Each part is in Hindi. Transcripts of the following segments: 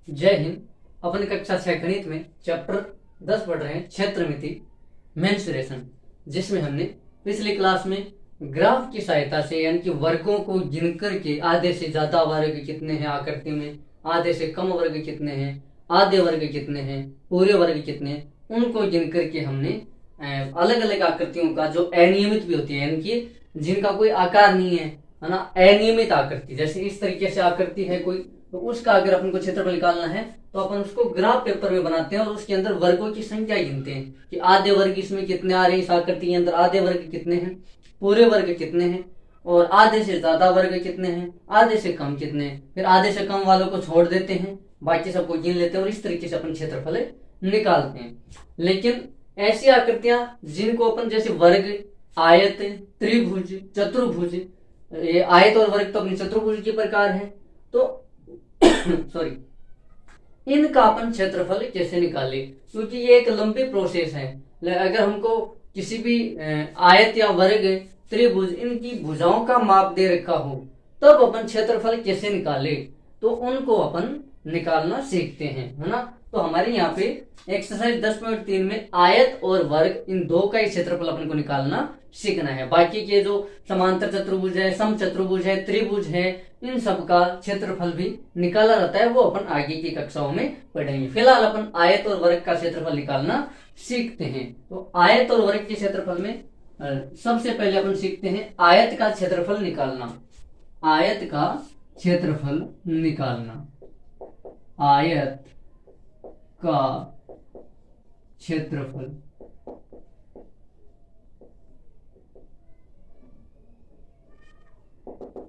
जय हिंद। अपन कक्षा 6 गणित में चैप्टर 10 पढ़ रहे हैं, क्षेत्रमिति मेंसुरेशन, जिसमें हमने पिछली क्लास में ग्राफ की सहायता से यानी कि वर्गों को गिन करके आधे से ज्यादा वर्ग कितने हैं आकृति में, आधे से कम वर्ग कितने हैं, आधे वर्ग कितने हैं, पूरे वर्ग कितने हैं, उनको गिन करके हमने अलग अलग आकृतियों का जो अनियमित भी होती है यानी कि जिनका कोई आकार नहीं है ना, अनियमित आकृति, जैसे इस तरीके से आकृति है कोई, तो उसका अगर अपन को क्षेत्रफल निकालना है तो अपन उसको ग्राफ पेपर में बनाते हैं और उसके अंदर वर्गों की संख्या गिनते हैं कि आधे वर्ग इसमें कितने आ रहे हैं, इस आकृति के अंदर आधे वर्ग कितने हैं, पूरे वर्ग कितने हैं, और आधे से ज्यादा वर्ग कितने हैं, आधे से कम कितने हैं। फिर आधे से कम वालों को छोड़ देते हैं, बाकी सबको गिन लेते हैं और इस तरीके से अपन क्षेत्रफल निकालते हैं। लेकिन ऐसी आकृतियां जिनको अपन जैसे वर्ग, आयत, त्रिभुज, चतुर्भुज, ये आयत और वर्ग तो अपनी चतुर्भुज के प्रकार है, तो सॉरी, इनका अपन क्षेत्रफल कैसे निकाले, क्योंकि ये एक लंबी प्रोसेस है। अगर हमको किसी भी आयत या वर्ग, त्रिभुज, इनकी भुजाओं का माप दे रखा हो तब अपन क्षेत्रफल कैसे निकाले, तो उनको अपन निकालना सीखते हैं, है ना। तो हमारे यहाँ पे एक्सरसाइज 10.3 में आयत और वर्ग इन दो का ही क्षेत्रफल अपन को निकालना सीखना है। बाकी के जो समांतर चतुर्भुज है, सम चतुर्भुज है, त्रिभुज है, इन सब का क्षेत्रफल भी निकाला जाता है, वो अपन आगे की कक्षाओं में पढ़ेंगे। फिलहाल अपन आयत और वर्ग का क्षेत्रफल निकालना सीखते हैं। तो आयत और वर्ग के क्षेत्रफल में सबसे पहले अपन सीखते हैं आयत का क्षेत्रफल निकालना। आयत का क्षेत्रफल निकालना, आयत का क्षेत्रफल।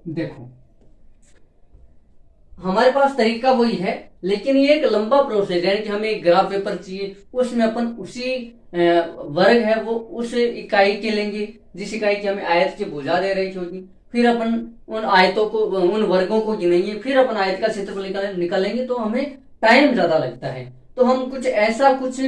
देखो, हमारे पास तरीका वही है, लेकिन ये एक लंबा प्रोसेस है कि हमें एक ग्राफ पेपर चाहिए, उसमें अपन उसी वर्ग है वो उस इकाई के लेंगे जिस इकाई की हमें आयत की भुजा दे रही होगी, फिर अपन उन आयतों को, उन वर्गों को गिनेंगे, फिर अपन आयत का क्षेत्रफल निकालेंगे, तो हमें टाइम ज्यादा लगता है। तो हम कुछ ऐसा कुछ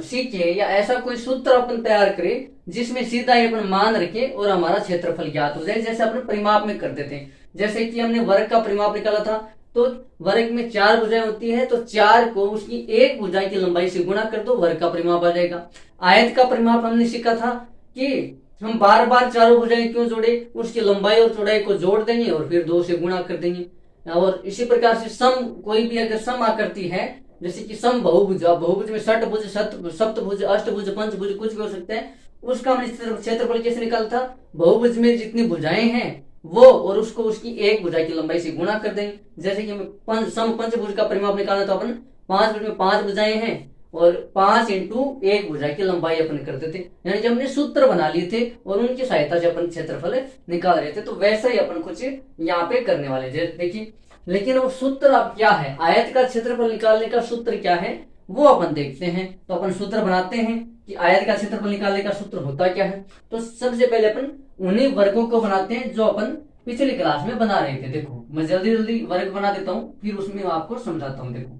सीखे या ऐसा कोई सूत्र अपन तैयार करें जिसमें सीधा ही अपन मान रखे और हमारा क्षेत्रफल ज्ञात हो जाए, जैसे अपन परिमाप में कर देते हैं। जैसे कि हमने वर्ग का परिमाप निकाला था, तो वर्ग में 4 भुजाएं होती है, तो 4 को उसकी एक भुजाएं की लंबाई से गुणा कर दो, वर्ग का परिमाप आ जाएगा। आयत का परिमाप हमने सीखा था कि हम बार बार चारों भुजाएं क्यों जोड़े, उसकी लंबाई और चौड़ाई को जोड़ देंगे और फिर 2 से गुणा कर देंगे। और इसी प्रकार से सम, कोई भी अगर सम आकृति है, जैसे कि सम बहुभुज, बहुभुज में षटभुज, सप्तभुज, अष्टभुज, पंचभुज कुछ भी हो सकते हैं, उसका हमने क्षेत्रफल कैसे निकाला था, बहुभुज में जितनी भुजाएं हैं वो और उसको उसकी एक भुजा की लंबाई से गुणा कर देंगे। जैसे कि हमें सम पंचभुज का परिमाप निकालना, तो अपन 5 भुज में 5 भुजाएं हैं और 5 इंटू एक भुजा की लंबाई अपन करते थे, यानी कि हमने सूत्र बना लिए थे और उनकी सहायता से अपन क्षेत्रफल निकाल रहे थे। तो वैसा ही अपन कुछ यहाँ पे करने वाले देखिए। लेकिन वो सूत्र अब क्या है, आयत का क्षेत्रफल निकालने का सूत्र क्या है वो अपन देखते हैं। तो अपन सूत्र बनाते हैं कि आयत का क्षेत्रफल निकालने का सूत्र होता क्या है। तो सबसे पहले अपन उन्हीं वर्गों को बनाते हैं जो अपन पिछली क्लास में बना रहे थे। देखो, मैं जल्दी जल्दी वर्ग बना देता हूं, फिर उसमें आपको समझाता हूं। देखो,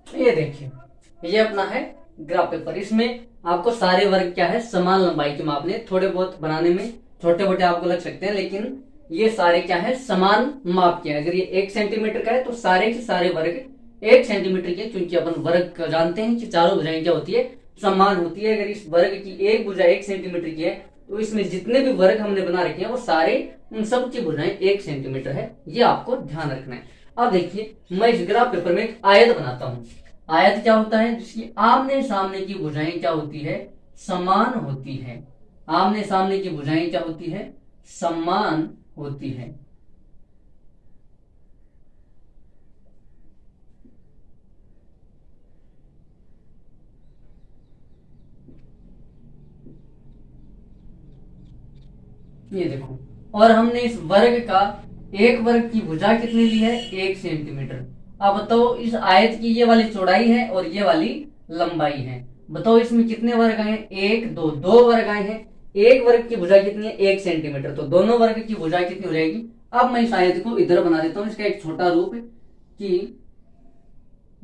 ये देखिए, ये अपना है ग्राफ पेपर। इसमें आपको सारे वर्ग क्या है, समान लंबाई के मापने, थोड़े बहुत बनाने में छोटे मोटे आपको लग सकते हैं, लेकिन ये सारे क्या है, समान माप के। अगर ये 1 सेंटीमीटर का है तो सारे के सारे वर्ग 1 सेंटीमीटर के, क्योंकि अपन वर्ग जानते हैं कि चारों भुजाएं क्या होती है, समान होती है। अगर इस वर्ग की एक भुजा 1 सेंटीमीटर की है तो इसमें जितने भी वर्ग हमने बना रखे हैं वो सारे, उन सब की भुजाएं 1 सेंटीमीटर है, ये आपको ध्यान रखना है। अब देखिए, मैं इस ग्राफ पेपर में एक आयत बनाता हूं। आयत क्या होता है, जिसकी आमने सामने की भुजाएं क्या होती है, समान होती है। आमने सामने की भुजाएं क्या होती है, समान होती है। ये देखो, और हमने इस वर्ग का, एक वर्ग की भुजा कितनी ली है, 1 सेंटीमीटर। अब बताओ, इस आयत की ये वाली चौड़ाई है और ये वाली लंबाई है, बताओ इसमें कितने वर्ग आए, 1 2, 2 वर्ग आए हैं। एक वर्ग की भुजा कितनी है, 1 सेंटीमीटर, तो दोनों वर्ग की भुजा कितनी हो जाएगी। अब मैं इस आयत को इधर बना देता हूं, इसका एक छोटा रूप कि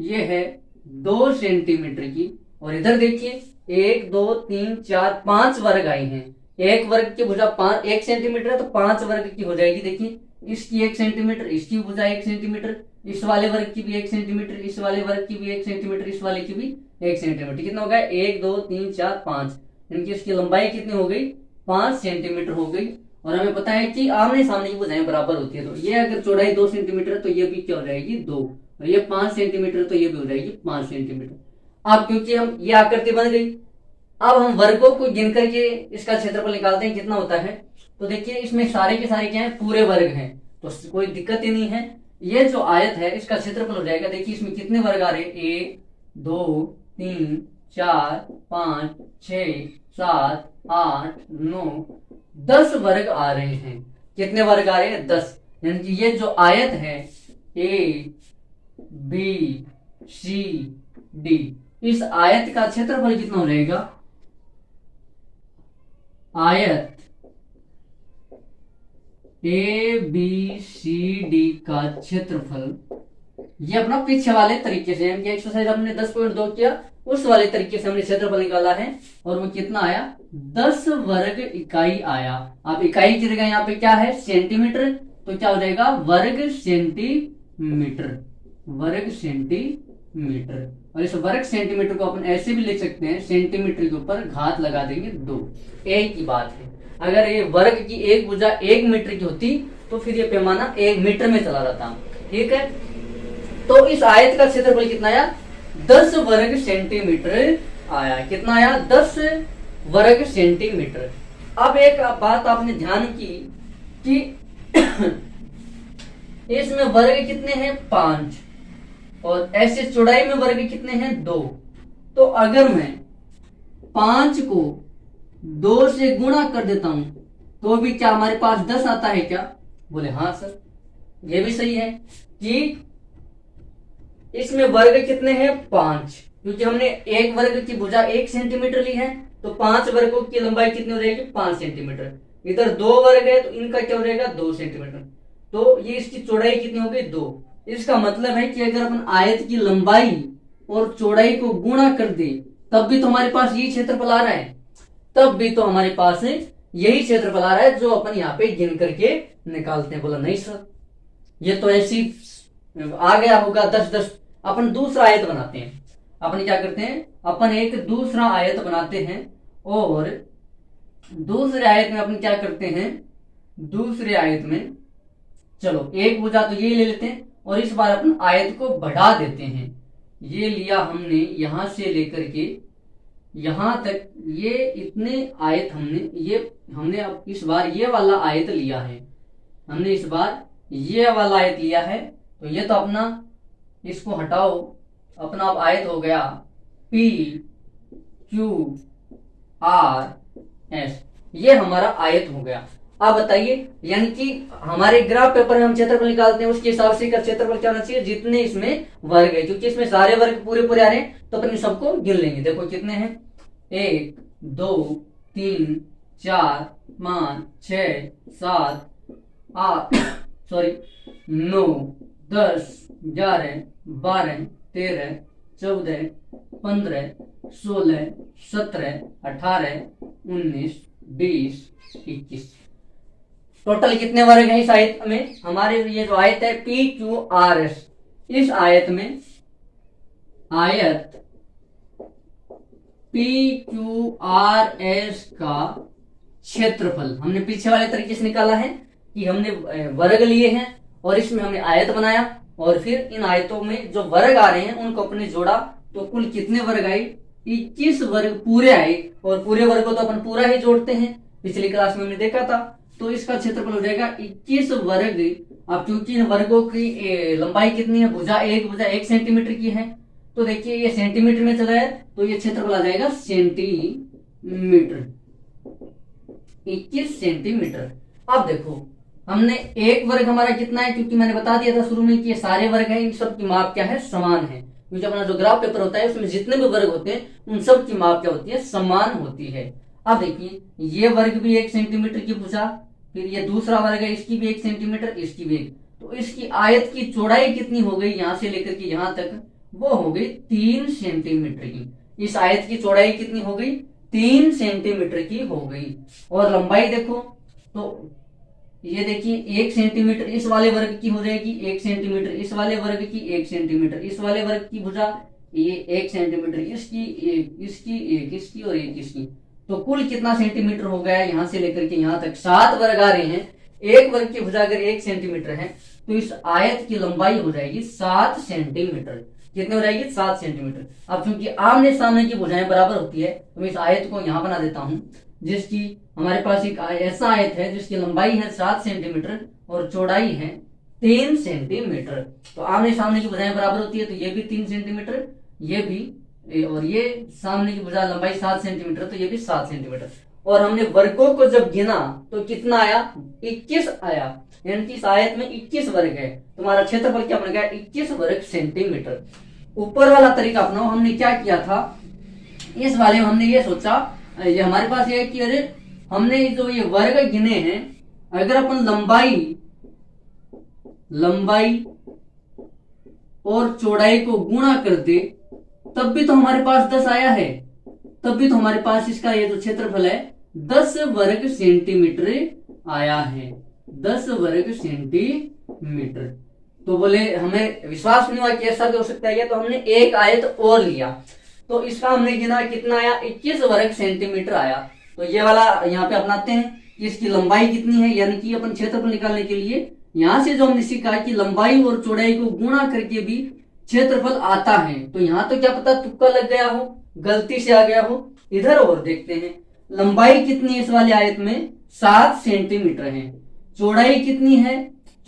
ये है 2 सेंटीमीटर की, और इधर देखिए 1 2 3 4 5 वर्ग आई हैं। एक वर्ग की भुजा 1 सेंटीमीटर है तो 5 वर्ग की हो जाएगी। देखिए इसकी 1 सेंटीमीटर, इसकी भुजा 1 सेंटीमीटर, इस वाले वर्ग की भी 1 सेंटीमीटर, इस वाले वर्ग की भी 1 सेंटीमीटर, इस वाले की भी 1 सेंटीमीटर। कितना हो गया? 1 2 3 4 5, यानी कि इसकी लंबाई कितनी हो गई? 5 सेंटीमीटर हो गई। और हमें पता है कि आमने सामने की भुजाएं बराबर होती है, तो ये अगर चौड़ाई 2 सेंटीमीटर तो ये भी क्या हो जाएगी? 2, और ये 5 सेंटीमीटर तो ये भी हो जाएगी 5 सेंटीमीटर। अब क्योंकि हम ये आकृति बन गई, अब हम वर्गों को गिन करके इसका क्षेत्रफल निकालते हैं कितना होता है। तो देखिए इसमें सारे के सारे क्या है? पूरे वर्ग हैं, तो कोई दिक्कत ही नहीं है। ये जो आयत है इसका क्षेत्रफल हो जाएगा। देखिए इसमें कितने वर्ग आ रहे हैं? 1 2 3 4 5 6 7 8 9 10 वर्ग आ रहे हैं। कितने वर्ग आ रहे हैं? 10। यानी कि ये जो आयत है ए बी सी डी, इस आयत का क्षेत्रफल कितना हो जाएगा? आयत ए बी सी डी का क्षेत्रफल, ये अपना पीछे वाले तरीके से, एक्सरसाइज हमने 10.2 किया उस वाले तरीके से हमने क्षेत्रफल निकाला है, और वो कितना आया? 10 वर्ग इकाई आया। अब इकाई की जगह यहाँ पे क्या है? सेंटीमीटर, तो क्या हो जाएगा? वर्ग सेंटीमीटर, वर्ग सेंटीमीटर। और इस वर्ग सेंटीमीटर को अपन ऐसे भी लिख सकते हैं, सेंटीमीटर के ऊपर घात लगा देंगे 2। एक ही बात है। अगर ये वर्ग की एक भुजा 1 मीटर की होती तो फिर ये पैमाना 1 मीटर में चला जाता। ठीक है, तो इस आयत का क्षेत्रफल कितना आया? 10 वर्ग सेंटीमीटर आया। कितना आया? 10 वर्ग सेंटीमीटर। अब एक बात आपने ध्यान की कि इसमें वर्ग कितने हैं? 5, और ऐसे चौड़ाई में वर्ग कितने हैं? 2। तो अगर मैं 5 को 2 से गुणा कर देता हूं तो भी क्या हमारे पास 10 आता है क्या? बोले हाँ सर, ये भी सही है कि इसमें वर्ग कितने हैं? 5, क्योंकि हमने एक वर्ग की भुजा 1 सेंटीमीटर ली है, तो 5 वर्गों की लंबाई कितनी हो जाएगी? 5 सेंटीमीटर। इधर 2 वर्ग है तो इनका क्या हो जाएगा? 2 सेंटीमीटर। तो ये इसकी चौड़ाई कितनी हो गई? 2। इसका मतलब है कि अगर अपन आयत की लंबाई और चौड़ाई को गुणा कर दे तब भी तो हमारे पास यही क्षेत्रफल आ रहा है, तब भी तो हमारे पास यही क्षेत्रफल आ रहा है जो अपन यहाँ पे गिन करके निकालते हैं। बोला नहीं सर, ये तो ऐसी आ गया होगा 10-10। अपन दूसरा आयत बनाते हैं। अपन क्या करते हैं? अपन एक दूसरा आयत बनाते हैं, और दूसरे आयत में अपन क्या करते हैं? दूसरे आयत में चलो एक भुजा तो ये ले लेते हैं, और इस बार अपन आयत को बढ़ा देते हैं। ये लिया हमने यहां से लेकर के यहां तक, ये इतने आयत हमने अब इस बार ये वाला आयत लिया है, हमने इस बार ये वाला आयत लिया है। तो ये तो अपना, इसको हटाओ, अपना अब आयत हो गया पी क्यू आर एस, ये हमारा आयत हो गया। आप बताइए, यानी कि हमारे ग्राफ पेपर में हम क्षेत्रफल निकालते हैं उसके हिसाब से क्षेत्रफल क्या होना चाहिए? जितने इसमें वर्ग है, क्योंकि इसमें सारे वर्ग पूरे पूरे आ रहे हैं तो अपन सबको गिन लेंगे। देखो कितने हैं? 1 2 3 4 5 6 7 8 9 10 11 12 13 14 15 16 17 18 19 20 21। टोटल कितने वर्ग हैं इस आयत में? हमारे ये जो आयत है पी क्यू आर एस, इस आयत में आयत पी क्यू आर एस का क्षेत्रफल हमने पीछे वाले तरीके से निकाला है कि हमने वर्ग लिए हैं और इसमें हमने आयत बनाया, और फिर इन आयतों में जो वर्ग आ रहे हैं उनको अपने जोड़ा, तो कुल कितने वर्ग आए? 21 वर्ग पूरे आए। और पूरे वर्ग को तो अपन पूरा ही जोड़ते हैं, पिछली क्लास में हमने देखा था। तो इसका क्षेत्रफल हो जाएगा 21 वर्ग। अब क्योंकि इन वर्गों की लंबाई कितनी है? भुजा 1 सेंटीमीटर की है, तो देखिए ये सेंटीमीटर में चला है तो ये क्षेत्रफल आ जाएगा सेंटीमीटर, 21 सेंटीमीटर। अब देखो हमने एक वर्ग हमारा कितना है, क्योंकि मैंने बता दिया था शुरू में कि ये सारे वर्ग हैं, इन सब की माप क्या है? समान है। क्योंकि अपना जो ग्राफ पेपर होता है उसमें जितने भी वर्ग होते हैं उन सब की माप क्या होती है? समान होती है। अब देखिए ये वर्ग भी 1 सेंटीमीटर की भुजा, फिर ये दूसरा वर्ग है इसकी भी 1 सेंटीमीटर, इसकी भी 1, तो इसकी आयत की चौड़ाई कितनी हो गई? यहां से लेकर के यहां तक वो हो गई 3 सेंटीमीटर की। इस आयत की चौड़ाई कितनी हो गई, 3 सेंटीमीटर की हो गई। और लंबाई देखो तो ये देखिए 1 सेंटीमीटर इस वाले वर्ग की हो जाएगी, 1 सेंटीमीटर इस वाले वर्ग की, 1 सेंटीमीटर इस वाले वर्ग की भुजा, ये 1 सेंटीमीटर इसकी, एक इसकी, एक इसकी और एक इसकी। तो कुल कितना सेंटीमीटर हो गया, यहां से लेकर के यहां तक 7 वर्ग आ रहे हैं। एक वर्ग की भुजा अगर 1 सेंटीमीटर है तो इस आयत की लंबाई हो जाएगी 7 सेंटीमीटर। कितनी हो जाएगी, 7 सेंटीमीटर। अब चूंकि आमने सामने की भुजाएं बराबर होती है तो मैं इस आयत को यहां बना देता हूं, जिसकी हमारे पास एक ऐसा आयत है जिसकी लंबाई है 7 सेंटीमीटर और चौड़ाई है 3 सेंटीमीटर। तो आमने सामने की भुजाएं बराबर होती है तो ये भी 3 सेंटीमीटर, ये भी, और ये सामने की भुजा लंबाई 7 सेंटीमीटर तो ये भी 7 सेंटीमीटर। और हमने वर्गों को जब गिना तो कितना आया, 21 आया, यानी कि इस आयत में 21 वर्ग है। तुम्हारा क्षेत्रफल क्या बन गया, 21 वर्ग सेंटीमीटर। ऊपर वाला तरीका अपनाओ। हमने क्या किया था, इस वाले में हमने ये सोचा, ये हमारे पास ये है कि अरे हमने जो ये वर्ग गिने हैं, अगर अपन लंबाई और चौड़ाई को गुणा कर दे तब भी तो हमारे पास 10 आया है, तब भी तो हमारे पास इसका ये जो क्षेत्रफल है 10 वर्ग सेंटीमीटर आया है, 10 वर्ग सेंटीमीटर। तो बोले हमें विश्वास नहीं हुआ कि ऐसा भी हो सकता है, तो हमने एक आयत और लिया तो इसका हमने गिना कितना आया, 21 वर्ग सेंटीमीटर आया। तो ये वाला यहाँ पे अपनाते हैं कि इसकी लंबाई कितनी है, यानी कि अपन क्षेत्रफल निकालने के लिए यहां से जो हमने सीखा कि लंबाई और चौड़ाई को गुणा करके भी क्षेत्रफल आता है। तो यहाँ तो क्या पता तुक्का लग गया हो, गलती से आ गया हो। इधर और देखते हैं, लंबाई कितनी है इस वाले आयत में, 7 सेंटीमीटर है। चौड़ाई कितनी है,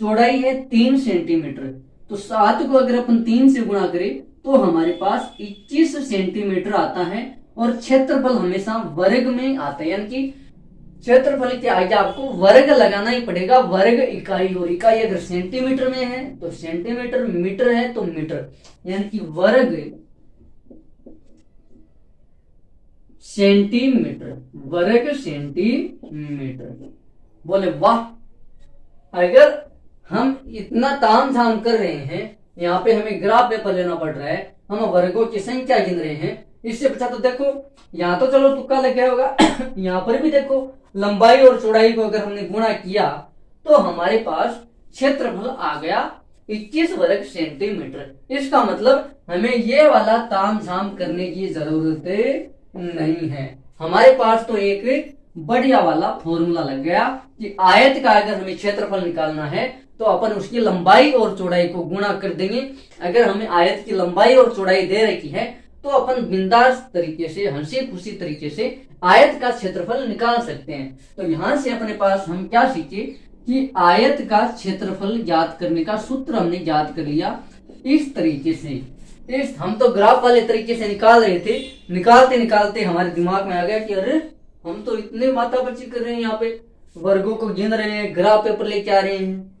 चौड़ाई है 3 सेंटीमीटर। तो 7 को अगर अपन 3 से गुणा करें तो हमारे पास 21 सेंटीमीटर आता है। और क्षेत्रफल हमेशा वर्ग में आता है, यानी कि क्षेत्रफल के आगे आपको वर्ग लगाना ही पड़ेगा, वर्ग इकाई। और इकाई अगर सेंटीमीटर में है तो सेंटीमीटर, मीटर है तो मीटर, यानी कि वर्ग सेंटीमीटर, वर्ग सेंटीमीटर। बोले वाह, अगर हम इतना ताम झाम कर रहे हैं, यहाँ पे हमें ग्राफ पेपर लेना पड़ रहा है, हम वर्गों की संख्या गिन रहे हैं, इससे अच्छा तो देखो यहाँ तो चलो तुक्का लग गया होगा यहाँ पर भी देखो लंबाई और चौड़ाई को अगर हमने गुणा किया तो हमारे पास क्षेत्रफल आ गया 21 वर्ग सेंटीमीटर। इसका मतलब हमें ये वाला ताम झाम करने की जरूरत नहीं है। हमारे पास तो एक बढ़िया वाला फॉर्मूला लग गया कि आयत का अगर हमें क्षेत्रफल निकालना है तो अपन उसकी लंबाई और चौड़ाई को गुणा कर देंगे। अगर हमें आयत की लंबाई और चौड़ाई दे रखी है तो अपन बिंदास तरीके से, हंसी खुशी तरीके से आयत का क्षेत्रफल निकाल सकते हैं। तो यहां से अपने पास हम क्या सीखे कि आयत का क्षेत्रफल ज्ञात करने का सूत्र हमने ज्ञात कर लिया इस तरीके से। हम तो ग्राफ वाले तरीके से निकाल रहे थे, निकालते निकालते हमारे दिमाग में आ गया कि अरे हम तो इतने माथापच्ची कर रहे हैं, यहाँ पे वर्गों को गिन रहे हैं, ग्राफ पेपर लेके आ रहे हैं,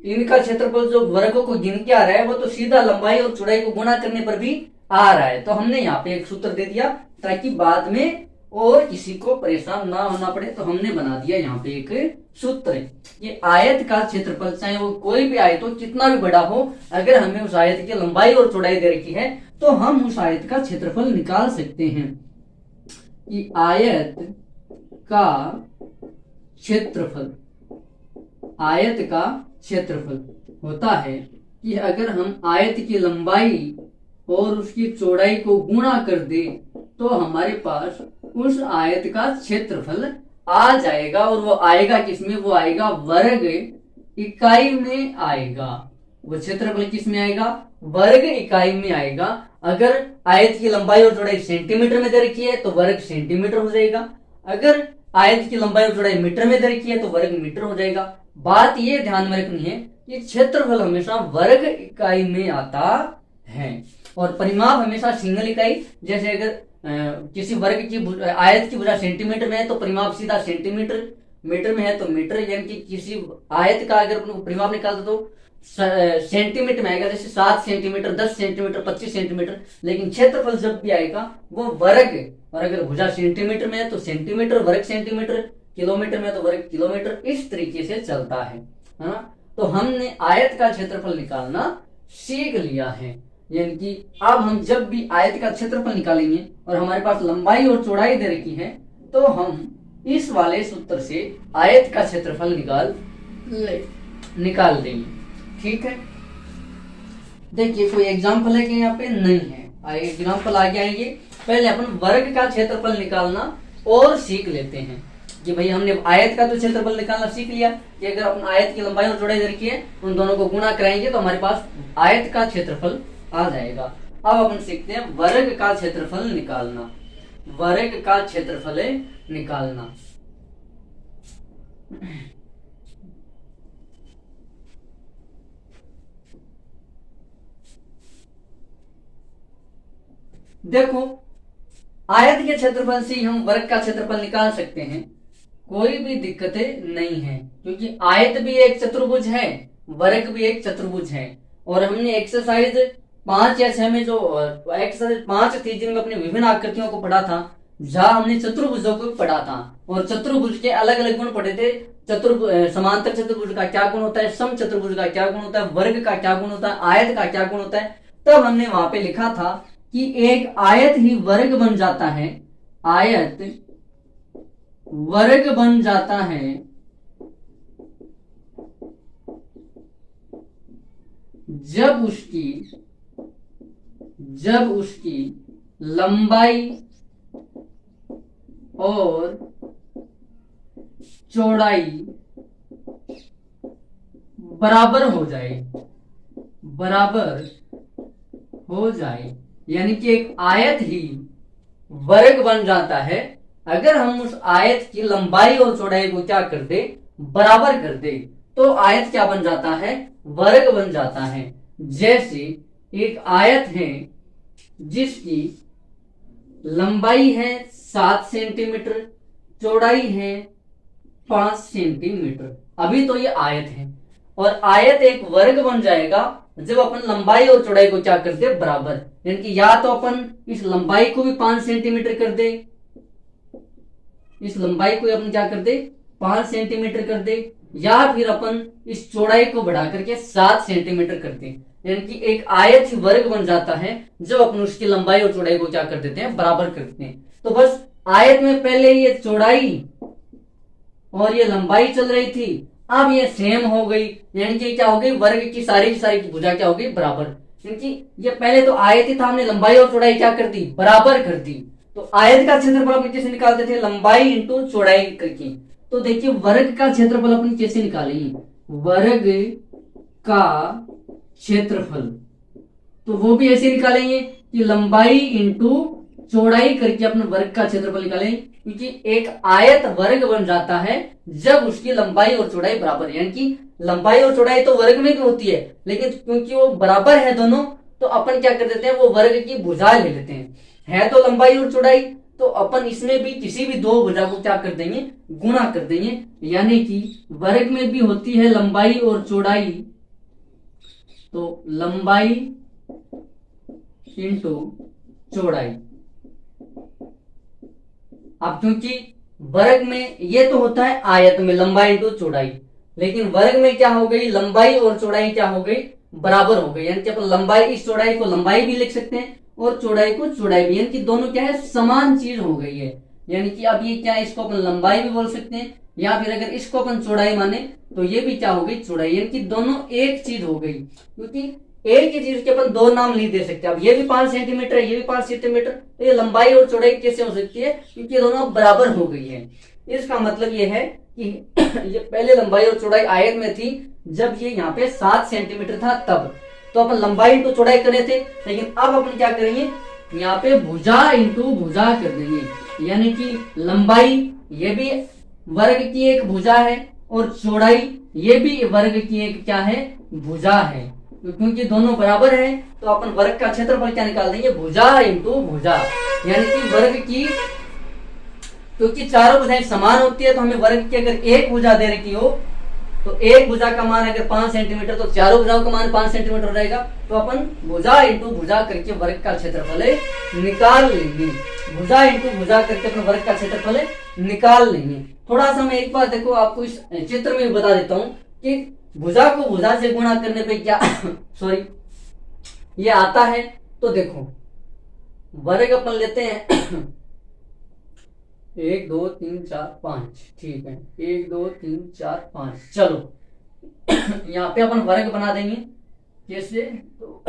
इनका क्षेत्रफल जो वर्गों को गिन के आ रहा है वो तो सीधा लंबाई और चौड़ाई को गुणा करने पर भी आ रहा है। तो हमने यहाँ पे एक सूत्र दे दिया ताकि बाद में और किसी को परेशान ना होना पड़े, तो हमने बना दिया यहाँ पे एक सूत्र। ये आयत का क्षेत्रफल चाहे वो कोई भी आयत हो, कितना भी बड़ा हो, अगर हमें उस आयत की लंबाई और चौड़ाई दे रखी है तो हम उस आयत का क्षेत्रफल निकाल सकते हैं। कि आयत का क्षेत्रफल, आयत का क्षेत्रफल होता है कि अगर हम आयत की लंबाई और उसकी चौड़ाई को गुणा कर दे तो हमारे पास उस आयत का क्षेत्रफल आ जाएगा। और वो आएगा किसमें, वो आएगा वर्ग इकाई में आएगा। वो क्षेत्रफल किसमें आएगा, वर्ग इकाई में आएगा। अगर आयत की लंबाई और चौड़ाई सेंटीमीटर में दे रखी है तो वर्ग सेंटीमीटर हो जाएगा, अगर आयत की लंबाई और चौड़ाई मीटर में दे रखी है तो वर्ग मीटर हो जाएगा। बात ये ध्यान में रखनी है कि क्षेत्रफल हमेशा वर्ग इकाई में आता है और परिमाप हमेशा सिंगल इकाई। जैसे अगर किसी वर्ग की आयत की भुजा सेंटीमीटर में है तो परिमाप सीधा सेंटीमीटर, मीटर में है तो मीटर, यानी कि किसी आयत का अगर परिमाप निकालते तो सेंटीमीटर में आएगा, जैसे 7 सेंटीमीटर, 10 सेंटीमीटर, 25 सेंटीमीटर। लेकिन क्षेत्रफल जब भी आएगा वो वर्ग, और अगर भुजा सेंटीमीटर में है तो सेंटीमीटर, वर्ग सेंटीमीटर, किलोमीटर में तो वर्ग किलोमीटर, इस तरीके से चलता है। तो हमने आयत का क्षेत्रफल निकालना सीख लिया है। यानी कि अब हम जब भी आयत का क्षेत्रफल निकालेंगे और हमारे पास लंबाई और चौड़ाई दे रखी है, तो हम इस वाले सूत्र से आयत का क्षेत्रफल निकाल देंगे। ठीक है, देखिए कोई एग्जाम्पल है कि यहाँ पे नहीं है, एग्जाम्पल आगे आएंगे। पहले अपन वर्ग का क्षेत्रफल निकालना और सीख लेते हैं कि भाई हमने आयत का तो क्षेत्रफल निकालना सीख लिया कि अगर अपन आयत की लंबाई और चौड़ाई रखी है, उन दोनों को गुणा कराएंगे तो हमारे पास आयत का क्षेत्रफल आ जाएगा। अब अपन सीखते हैं वर्ग का क्षेत्रफल निकालना। वर्ग का क्षेत्रफल निकालना, देखो आयत के क्षेत्रफल से हम वर्ग का क्षेत्रफल निकाल सकते हैं, कोई भी दिक्कतें नहीं है, क्योंकि आयत भी एक चतुर्भुज है, वर्ग भी एक चतुर्भुज है। और हमने एक्सरसाइज 5 या 6 में जो एक्सरसाइज 5 थी जिनमें अपने विभिन्न आकृतियों को पढ़ा था, जहां हमने चतुर्भुजों को पढ़ा था और चतुर्भुज के अलग अलग गुण पढ़े थे। समांतर चतुर्भुज का क्या गुण होता है, सम चतुर्भुज का क्या गुण होता है, वर्ग का क्या गुण होता है, आयत का क्या गुण होता है। तब हमने वहां पे लिखा था कि एक आयत ही वर्ग बन जाता है, आयत वर्ग बन जाता है जब उसकी लंबाई और चौड़ाई बराबर हो जाए। यानी कि एक आयत ही वर्ग बन जाता है अगर हम उस आयत की लंबाई और चौड़ाई को क्या कर दे, बराबर कर दे, तो आयत क्या बन जाता है, वर्ग बन जाता है। जैसे एक आयत है जिसकी लंबाई है 7 सेंटीमीटर, चौड़ाई है 5 सेंटीमीटर। अभी तो ये आयत है और आयत एक वर्ग बन जाएगा जब अपन लंबाई और चौड़ाई को क्या कर दे, बराबर। यानी कि या तो अपन इस लंबाई को भी 5 सेंटीमीटर कर दे, इस लंबाई को अपन क्या कर दे, 5 सेंटीमीटर कर दे, या फिर अपन इस चौड़ाई को बढ़ा करके 7 सेंटीमीटर कर दे। यानी कि एक आयत ही वर्ग बन जाता है जब अपन उसकी लंबाई और चौड़ाई को क्या कर देते हैं, बराबर कर देते हैं। तो बस आयत में पहले ये चौड़ाई और ये लंबाई चल रही थी, अब ये सेम हो गई, यानी कि क्या हो गई, वर्ग की सारी की भुजा क्या हो गई, बराबर। क्योंकि ये पहले तो आयत ही था, हमने लंबाई और चौड़ाई क्या कर दी, बराबर कर दी। तो आयत का क्षेत्रफल अपन कैसे निकालते थे, लंबाई इंटू चौड़ाई करके। तो देखिए वर्ग का क्षेत्रफल अपन कैसे निकालेंगे, वर्ग का क्षेत्रफल तो वो भी ऐसे निकालेंगे कि लंबाई इंटू चौड़ाई करके अपने वर्ग का क्षेत्रफल निकालेंगे। क्योंकि एक आयत वर्ग बन जाता है जब उसकी लंबाई और चौड़ाई बराबर है। यानी कि लंबाई और चौड़ाई तो वर्ग में भी होती है, लेकिन क्योंकि वो बराबर है दोनों, तो अपन क्या कर देते हैं, वो वर्ग की भुजा ले लेते हैं। है तो लंबाई और चौड़ाई, तो अपन इसमें भी किसी भी दो भुजा को क्या कर देंगे, गुणा कर देंगे। यानी कि वर्ग में भी होती है लंबाई और चौड़ाई, तो लंबाई इंटू चौड़ाई। अब क्योंकि वर्ग में ये तो होता है आयत में लंबाई इंटू चौड़ाई, लेकिन वर्ग में क्या हो गई, लंबाई और चौड़ाई क्या हो गई, बराबर हो गई। यानी कि अपन लंबाई, इस चौड़ाई को लंबाई भी लिख सकते हैं और चौड़ाई को चौड़ाई भी, यानी कि दोनों क्या है, समान चीज हो गई है। यानी कि अब ये क्या है, इसको अपन लंबाई भी बोल सकते हैं, या फिर अगर इसको अपन चौड़ाई माने तो ये भी क्या हो गई, चौड़ाई। यानी कि दोनों एक चीज हो गई, क्योंकि एक ही चीज के अपन दो नाम नहीं दे सकते। अब ये भी 5 सेंटीमीटर है, ये भी 5 सेंटीमीटर, तो ये लंबाई और चौड़ाई कैसे हो सकती है, क्योंकि ये दोनों बराबर हो गई है। इसका मतलब ये है कि ये पहले लंबाई और चौड़ाई आयत में थी जब ये यहाँ पे 7 सेंटीमीटर था, तब तो अपन लंबाई इंटू चौड़ाई करे थे। लेकिन अब अपन क्या करेंगे, यहाँ पे भुजा इंटू भुजा कर देंगे। यानी कि लंबाई ये भी वर्ग की एक भुजा है और चौड़ाई ये भी वर्ग की एक क्या है, भुजा है। क्योंकि दोनों बराबर है तो अपन वर्ग का क्षेत्रफल क्या निकाल देंगे, भुजा इंटू भुजा। यानी कि वर्ग की, क्योंकि चारों भुजाएं समान होती है, तो हमें वर्ग की अगर एक भुजा दे रखी हो तो एक भुजा का मान अगर 5 सेंटीमीटर, तो चारों भुजाओं का मान 5 सेंटीमीटर हो जाएगा। तो अपन भुजा इंटू भुजा करके वर्ग का क्षेत्रफल निकाल लेंगे। भुजा इंटू भुजा करके अपन वर्ग का क्षेत्रफल निकाल लेंगे। थोड़ा सा मैं एक बार देखो आपको इस चित्र में बता देता हूँ कि भुजा को भुजा से गुणा करने पे क्या सॉरी, ये आता है। तो देखो वर्ग अपन लेते हैं 1 2 3 4 5, ठीक है 1 2 3 4 5। चलो यहाँ पे अपन वर्ग बना देंगे कैसे, तो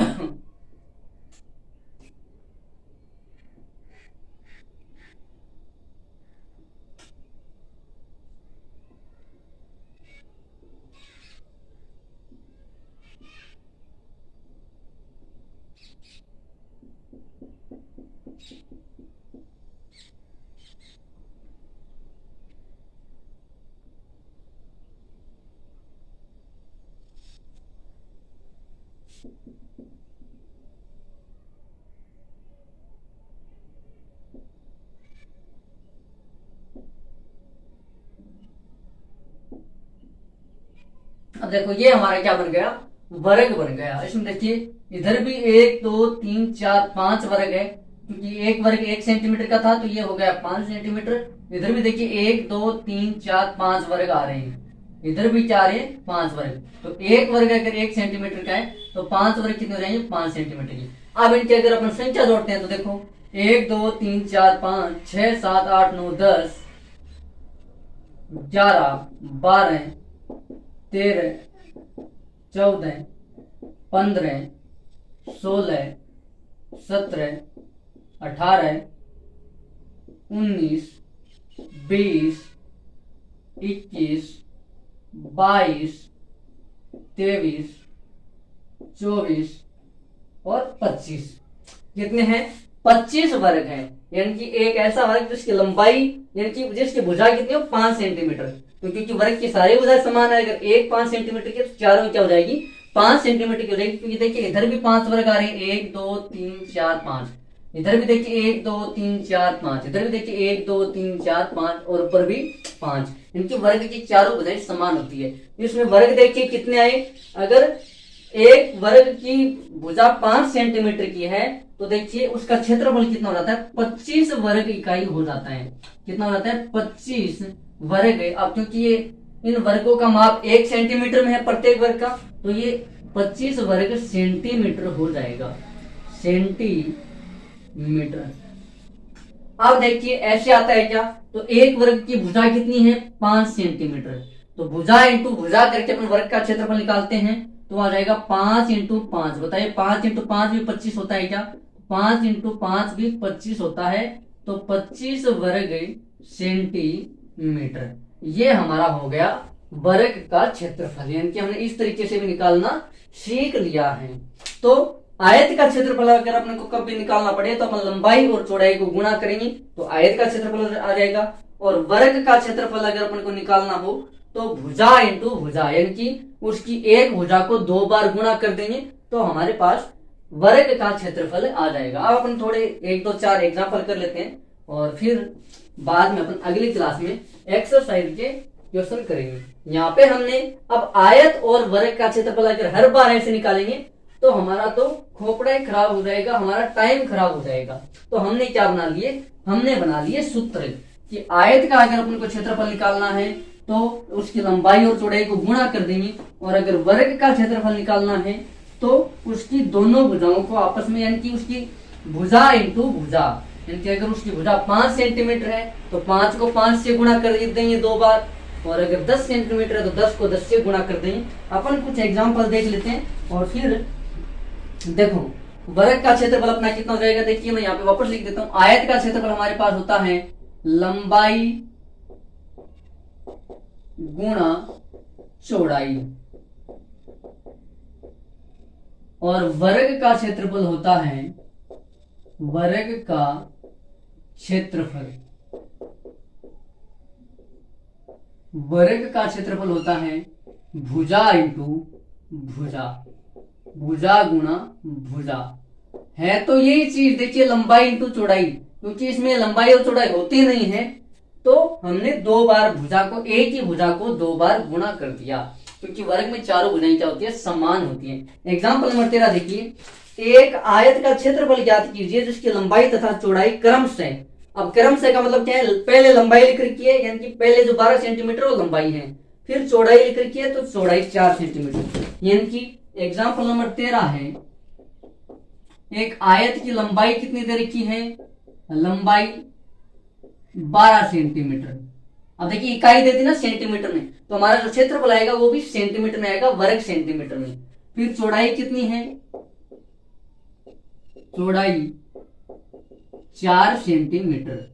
अब देखो ये हमारा क्या बन गया, वर्ग बन गया। इसमें देखिए इधर भी 1 2 3 4 5 वर्ग है, क्योंकि एक वर्ग 1 सेंटीमीटर का था तो ये हो गया 5 सेंटीमीटर। इधर भी देखिए 1 2 3 4 5 वर्ग आ रहे हैं, इधर भी क्या आ रहे हैं 5 वर्ग। तो एक वर्ग अगर 1 सेंटीमीटर का है तो 5 वर्ग कितने हो जाएंगे 5 सेंटीमीटर की। अब इनकी अगर अपन संख्या जोड़ते हैं तो देखो 1 2 3 4 5 6 7 8 9 10 11 12 13 14 15 16 17 18 19 20 21 22 23 24 और 25। कितने हैं 25 वर्ग हैं। यानी कि एक ऐसा वर्ग जिसकी लंबाई यानी कि जिसकी भुजा कितनी हो 5 सेंटीमीटर। तो क्योंकि वर्ग की सारी भुजाएं समान है, अगर एक 5 सेंटीमीटर की तो चारों क्या हो जाएगी 5 सेंटीमीटर की हो जाएगी। क्योंकि देखिए इधर भी 5 वर्ग आ रहे हैं 1 2 3 4 5, इधर भी देखिए 1 2 3 4 5, इधर भी देखिए 1 2 3 4 5 और ऊपर भी 5। इनकी वर्ग की चारों भुजाएं समान होती है। इसमें वर्ग देखिए कितने आए, अगर एक वर्ग की भुजा 5 सेंटीमीटर की है तो देखिए उसका क्षेत्रफल कितना हो जाता है 25 वर्ग इकाई हो जाता है। कितना हो जाता है 25 वर्ग। अब क्योंकि ये इन वर्गों का माप 1 सेंटीमीटर में है प्रत्येक वर्ग का, तो ये 25 वर्ग सेंटीमीटर हो जाएगा, सेंटीमीटर। अब देखिए ऐसे आता है क्या, तो एक वर्ग की भुजा कितनी है 5 सेंटीमीटर। तो भुजा इंटू भुजा करके अपन वर्ग का क्षेत्रफल निकालते हैं तो आ जाएगा 5 इंटू 5। बताइए 5 इंटू 5 भी 25 होता है क्या, 5 इंटू 5 भी 25 होता है। तो 25 वर्ग सेंटीमीटर ये हमारा हो गया वर्ग का क्षेत्रफल। यानी कि हमने इस तरीके से भी निकालना सीख लिया है। तो आयत का क्षेत्रफल अगर अपने को कभी निकालना पड़े तो अपन लंबाई और चौड़ाई को गुणा करेंगे तो आयत का क्षेत्रफल आ जाएगा। और वर्ग का क्षेत्रफल अगर अपन को निकालना हो तो भुजा इंटू भुजा, यानी कि उसकी एक भुजा को 2 बार गुणा कर देंगे तो हमारे पास वर्ग का क्षेत्रफल आ जाएगा। अब अपन थोड़े 1 2 4 एग्जाम्पल कर लेते हैं और फिर बाद में अपन अगली क्लास में एक्सरसाइज के क्वेश्चन करेंगे। यहाँ पे हमने अब आयत और वर्ग का क्षेत्रफल अगर हर बार ऐसे निकालेंगे तो हमारा तो खोपड़ा ही खराब हो जाएगा, हमारा टाइम खराब हो जाएगा। तो हमने क्या बना लिए, हमने बना लिए सूत्र कि आयत का अगर अपन को क्षेत्रफल निकालना है तो उसकी लंबाई और चौड़ाई को गुणा कर देंगे, और अगर वर्ग का क्षेत्रफल निकालना है तो उसकी दोनों भुजाओं को आपस में, यानी कि उसकी भुजा इंटू भुजा, यानी कि अगर उसकी भुजा 5 सेंटीमीटर है तो 5 को 5 से गुणा कर देंगे 2 बार, और अगर 10 सेंटीमीटर है तो 10 को 10 से गुणा कर देंगे। अपन कुछ एग्जाम्पल देख लेते हैं और फिर देखो वर्ग का क्षेत्रफल अपना कितना हो जाएगा। देखिए मैं यहाँ पे वापस लिख देता हूँ। आयत का क्षेत्रफल हमारे पास होता है लंबाई गुणा चौड़ाई, और वर्ग का क्षेत्रफल होता है वर्ग का क्षेत्रफल, वर्ग का क्षेत्रफल होता है भुजा इंटू भुजा, भुजा गुणा भुजा। है तो यही चीज, देखिए लंबाई इंटू चौड़ाई, क्योंकि इसमें लंबाई और चौड़ाई होती नहीं है तो हमने 2 बार भुजा को, एक ही भुजा को 2 बार गुणा कर दिया, क्योंकि वर्ग में चारों भुजाएं क्या होती है समान होती हैं। एग्जाम्पल नंबर 13 देखिए, एक आयत का क्षेत्रफल ज्ञात कीजिए जिसकी लंबाई तथा चौड़ाई क्रमशः। अब क्रमशः का मतलब क्या है, पहले लंबाई लिख रखी है यानी कि पहले जो 12 सेंटीमीटर वो लंबाई है, फिर चौड़ाई लिख रखी है तो चौड़ाई 4 सेंटीमीटर। यानी कि एग्जाम्पल नंबर 13 है एक आयत की लंबाई कितनी दे रखी है, लंबाई 12 सेंटीमीटर। अब देखिए इकाई दे दी ना सेंटीमीटर में, तो हमारा जो क्षेत्रफल आएगा वो भी सेंटीमीटर में आएगा, वर्ग सेंटीमीटर में। फिर चौड़ाई कितनी है, चौड़ाई 4 सेंटीमीटर।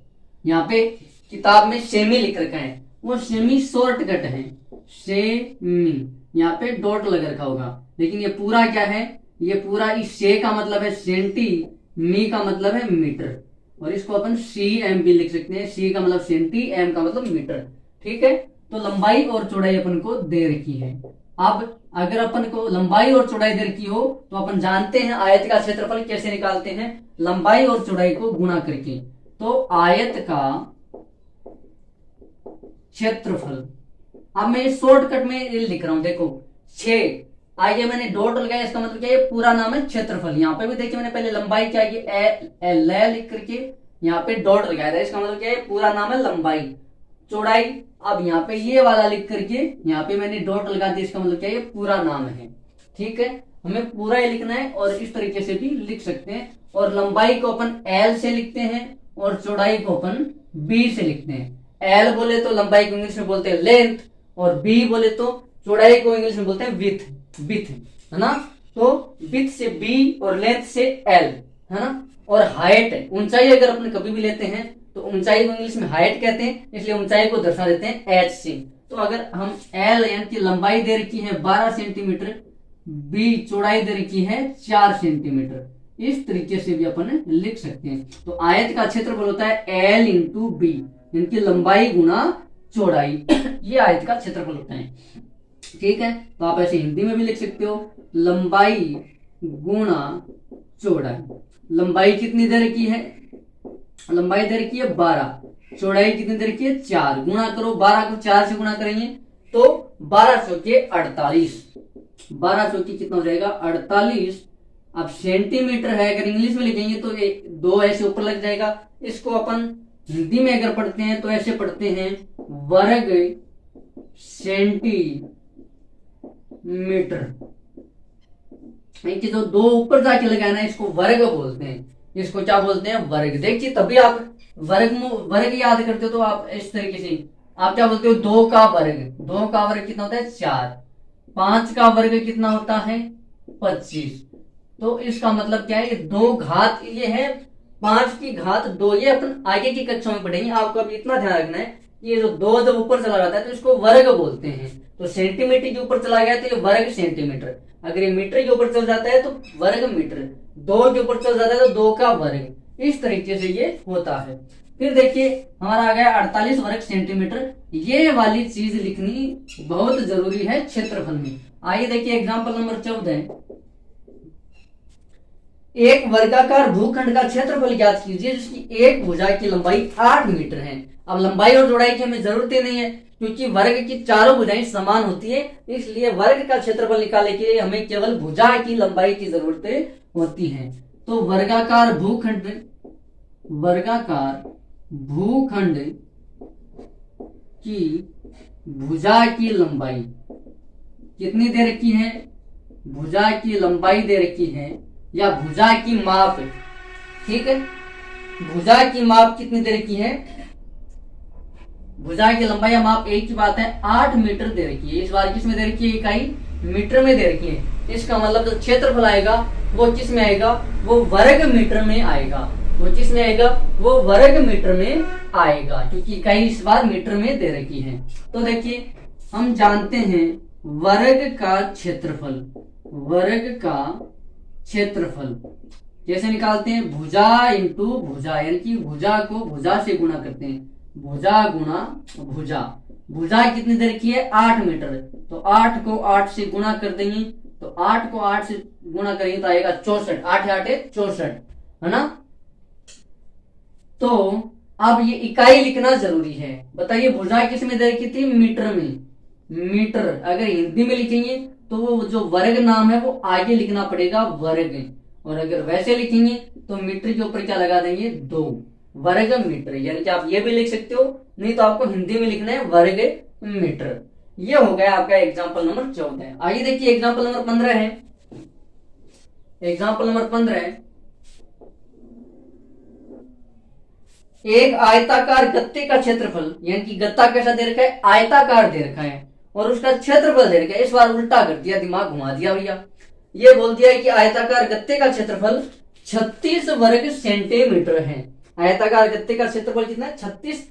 यहाँ पे किताब में सेमी लिख रखा है, वो सेमी शॉर्टकट है, सेमी यहाँ पे डॉट लग रखा होगा, लेकिन ये पूरा क्या है, ये पूरा इस से का मतलब है सेंटी, मी का मतलब है मीटर, और इसको अपन cm भी लिख सकते हैं। c का मतलब सेंटी, m का मतलब मीटर। ठीक है, तो लंबाई और चौड़ाई अपन को दे रखी है। अब अगर अपन को लंबाई और चौड़ाई दे रखी हो तो अपन जानते हैं आयत का क्षेत्रफल कैसे निकालते हैं, लंबाई और चौड़ाई को गुणा करके। तो आयत का क्षेत्रफल, अब मैं शॉर्टकट में लिख रहा हूं, देखो 6, आइए मैंने डॉट लगाया, इसका मतलब क्या है, पूरा नाम है क्षेत्रफल। यहाँ पे भी देखिए मैंने पहले लंबाई क्या की एल लिख करके यहाँ पे डॉट लगाया था, इसका मतलब क्या है, पूरा नाम है लंबाई। चौड़ाई, अब यहाँ पे ये वाला लिख करके यहाँ पे मैंने डॉट लगा दिया, इसका मतलब क्या है, पूरा नाम है। ठीक है, हमें पूरा ही लिखना है और इस तरीके से भी लिख सकते हैं। और लंबाई को अपन एल से लिखते हैं और चौड़ाई को अपन बी से लिखते हैं। एल बोले तो लंबाई को इंग्लिश में बोलते हैं लेंथ, और बी बोले तो चौड़ाई को इंग्लिश में बोलते हैं विथ, विथ है ना। तो विथ से बी और लेंथ से एल है ना। और हाइट, ऊंचाई अगर अपन कभी भी लेते हैं तो ऊंचाई को इंग्लिश में हाइट कहते हैं, इसलिए ऊंचाई को दर्शा देते हैं एच से। तो अगर हम एल यानी कि लंबाई दे रखी है 12 सेंटीमीटर, बी चौड़ाई दे रखी है 4 सेंटीमीटर, इस तरीके से भी अपन लिख सकते हैं। तो आयत का क्षेत्रफल होता है एल इंटू बी, इनकी लंबाई गुना चौड़ाई ये आयत का क्षेत्रफल होता है। ठीक है, तो आप ऐसे हिंदी में भी लिख सकते हो, लंबाई गुना चौड़ाई। लंबाई कितनी दे रखी है, लंबाई दे रखी है 12, चौड़ाई कितनी दे रखी है 4, गुणा करो, 12 को 4 से गुणा करेंगे तो 12 चौके 48, 12 चौके कितना हो जाएगा 48। अब सेंटीमीटर है, अगर इंग्लिश में लिखेंगे तो 2 ऐसे ऊपर लग जाएगा। इसको अपन हिंदी में अगर पढ़ते हैं तो ऐसे पढ़ते हैं, वर्ग सेंटीमीटर। जो 2 ऊपर जाके लगाना है इसको वर्ग बोलते हैं, इसको क्या बोलते हैं, वर्ग। देखिए तभी आप वर्ग याद करते हो, तो आप इस तरीके से आप क्या बोलते हो, 2 का वर्ग, 2 का वर्ग कितना होता है 4, 5 का वर्ग कितना होता है 25। तो इसका मतलब क्या है, 2 घात ये है 5 की घात 2, ये अपन आगे की कक्षा में पढ़ेंगे। आपको अभी इतना ध्यान रखना है, ये जो 2 जब ऊपर चला जाता है तो इसको वर्ग बोलते हैं। तो सेंटीमीटर के ऊपर चला गया तो ये वर्ग सेंटीमीटर, अगर ये मीटर के ऊपर चल जाता है तो वर्ग मीटर, 2 के ऊपर चल जाता है तो 2 का वर्ग, इस तरीके से ये होता है। फिर देखिए हमारा आ गया 48 वर्ग सेंटीमीटर। ये वाली चीज लिखनी बहुत जरूरी है क्षेत्रफल में। आइए देखिए एग्जाम्पल नंबर 14, एक वर्गाकार भूखंड का क्षेत्रफल ज्ञात कीजिए जिसकी एक भुजा की लंबाई 8 मीटर है। अब लंबाई और चौड़ाई की हमें जरूरत ही नहीं है, क्योंकि वर्ग की चारों भुजाएं समान होती है, इसलिए वर्ग का क्षेत्रफल निकालने के लिए हमें केवल भुजा की लंबाई की जरूरत होती है। तो वर्गाकार भूखंड की भुजा की लंबाई कितनी दे रखी है, भुजा की लंबाई दे रखी है, या भुजा की माप, ठीक है, भुजा की माप कितनी दे रखी है, भुजा की लंबाई या माप एक ही बात है, 8 मीटर दे रखी है। इस बार किस में दे रखी है, इकाई मीटर में दे रखी है। इसका मतलब जो क्षेत्रफल आएगा वो किस में आएगा, वो वर्ग मीटर में आएगा। वो किस में आएगा, वो वर्ग मीटर में आएगा, क्योंकि इकाई इस बार मीटर में दे रखी है। तो देखिए हम जानते हैं वर्ग का क्षेत्रफल, वर्ग का क्षेत्रफल कैसे निकालते हैं, भुजा इंटू भुजा, यानी कि भुजा को भुजा से गुणा करते हैं, भुजा गुणा भुजा। भुजा कितनी दे रखी है 8 मीटर, तो 8 को 8 से गुणा कर देंगे, तो 8 को 8 से गुणा करेंगे तो आएगा 64, 8 8 64 है ना। तो अब ये इकाई लिखना जरूरी है। बताइए भुजा किस में दे रखी थी, मीटर में, मीटर। अगर हिंदी में लिखेंगे तो वो जो वर्ग नाम है वो आगे लिखना पड़ेगा वर्ग, और अगर वैसे लिखेंगे तो मीटर के ऊपर क्या लगा देंगे 2, वर्ग मीटर। यानी कि आप ये भी लिख सकते हो, नहीं तो आपको हिंदी में लिखना है वर्ग मीटर। ये हो गया आपका एग्जाम्पल नंबर 14। आइए देखिए एग्जाम्पल नंबर 15 है। एग्जाम्पल नंबर 15 है, एक आयताकार गत्ते का क्षेत्रफल, यानी कि गत्ता कैसा दे रखा है, आयताकार दे रखा है, और उसका क्षेत्रफल दे रखा है। इस बार उल्टा कर दिया, दिमाग घुमा दिया भैया। ये बोल दिया है कि आयताकार गत्ते का क्षेत्रफल 36 वर्ग सेंटीमीटर है। आयताकार गत्ते का क्षेत्रफल कितना है, 36।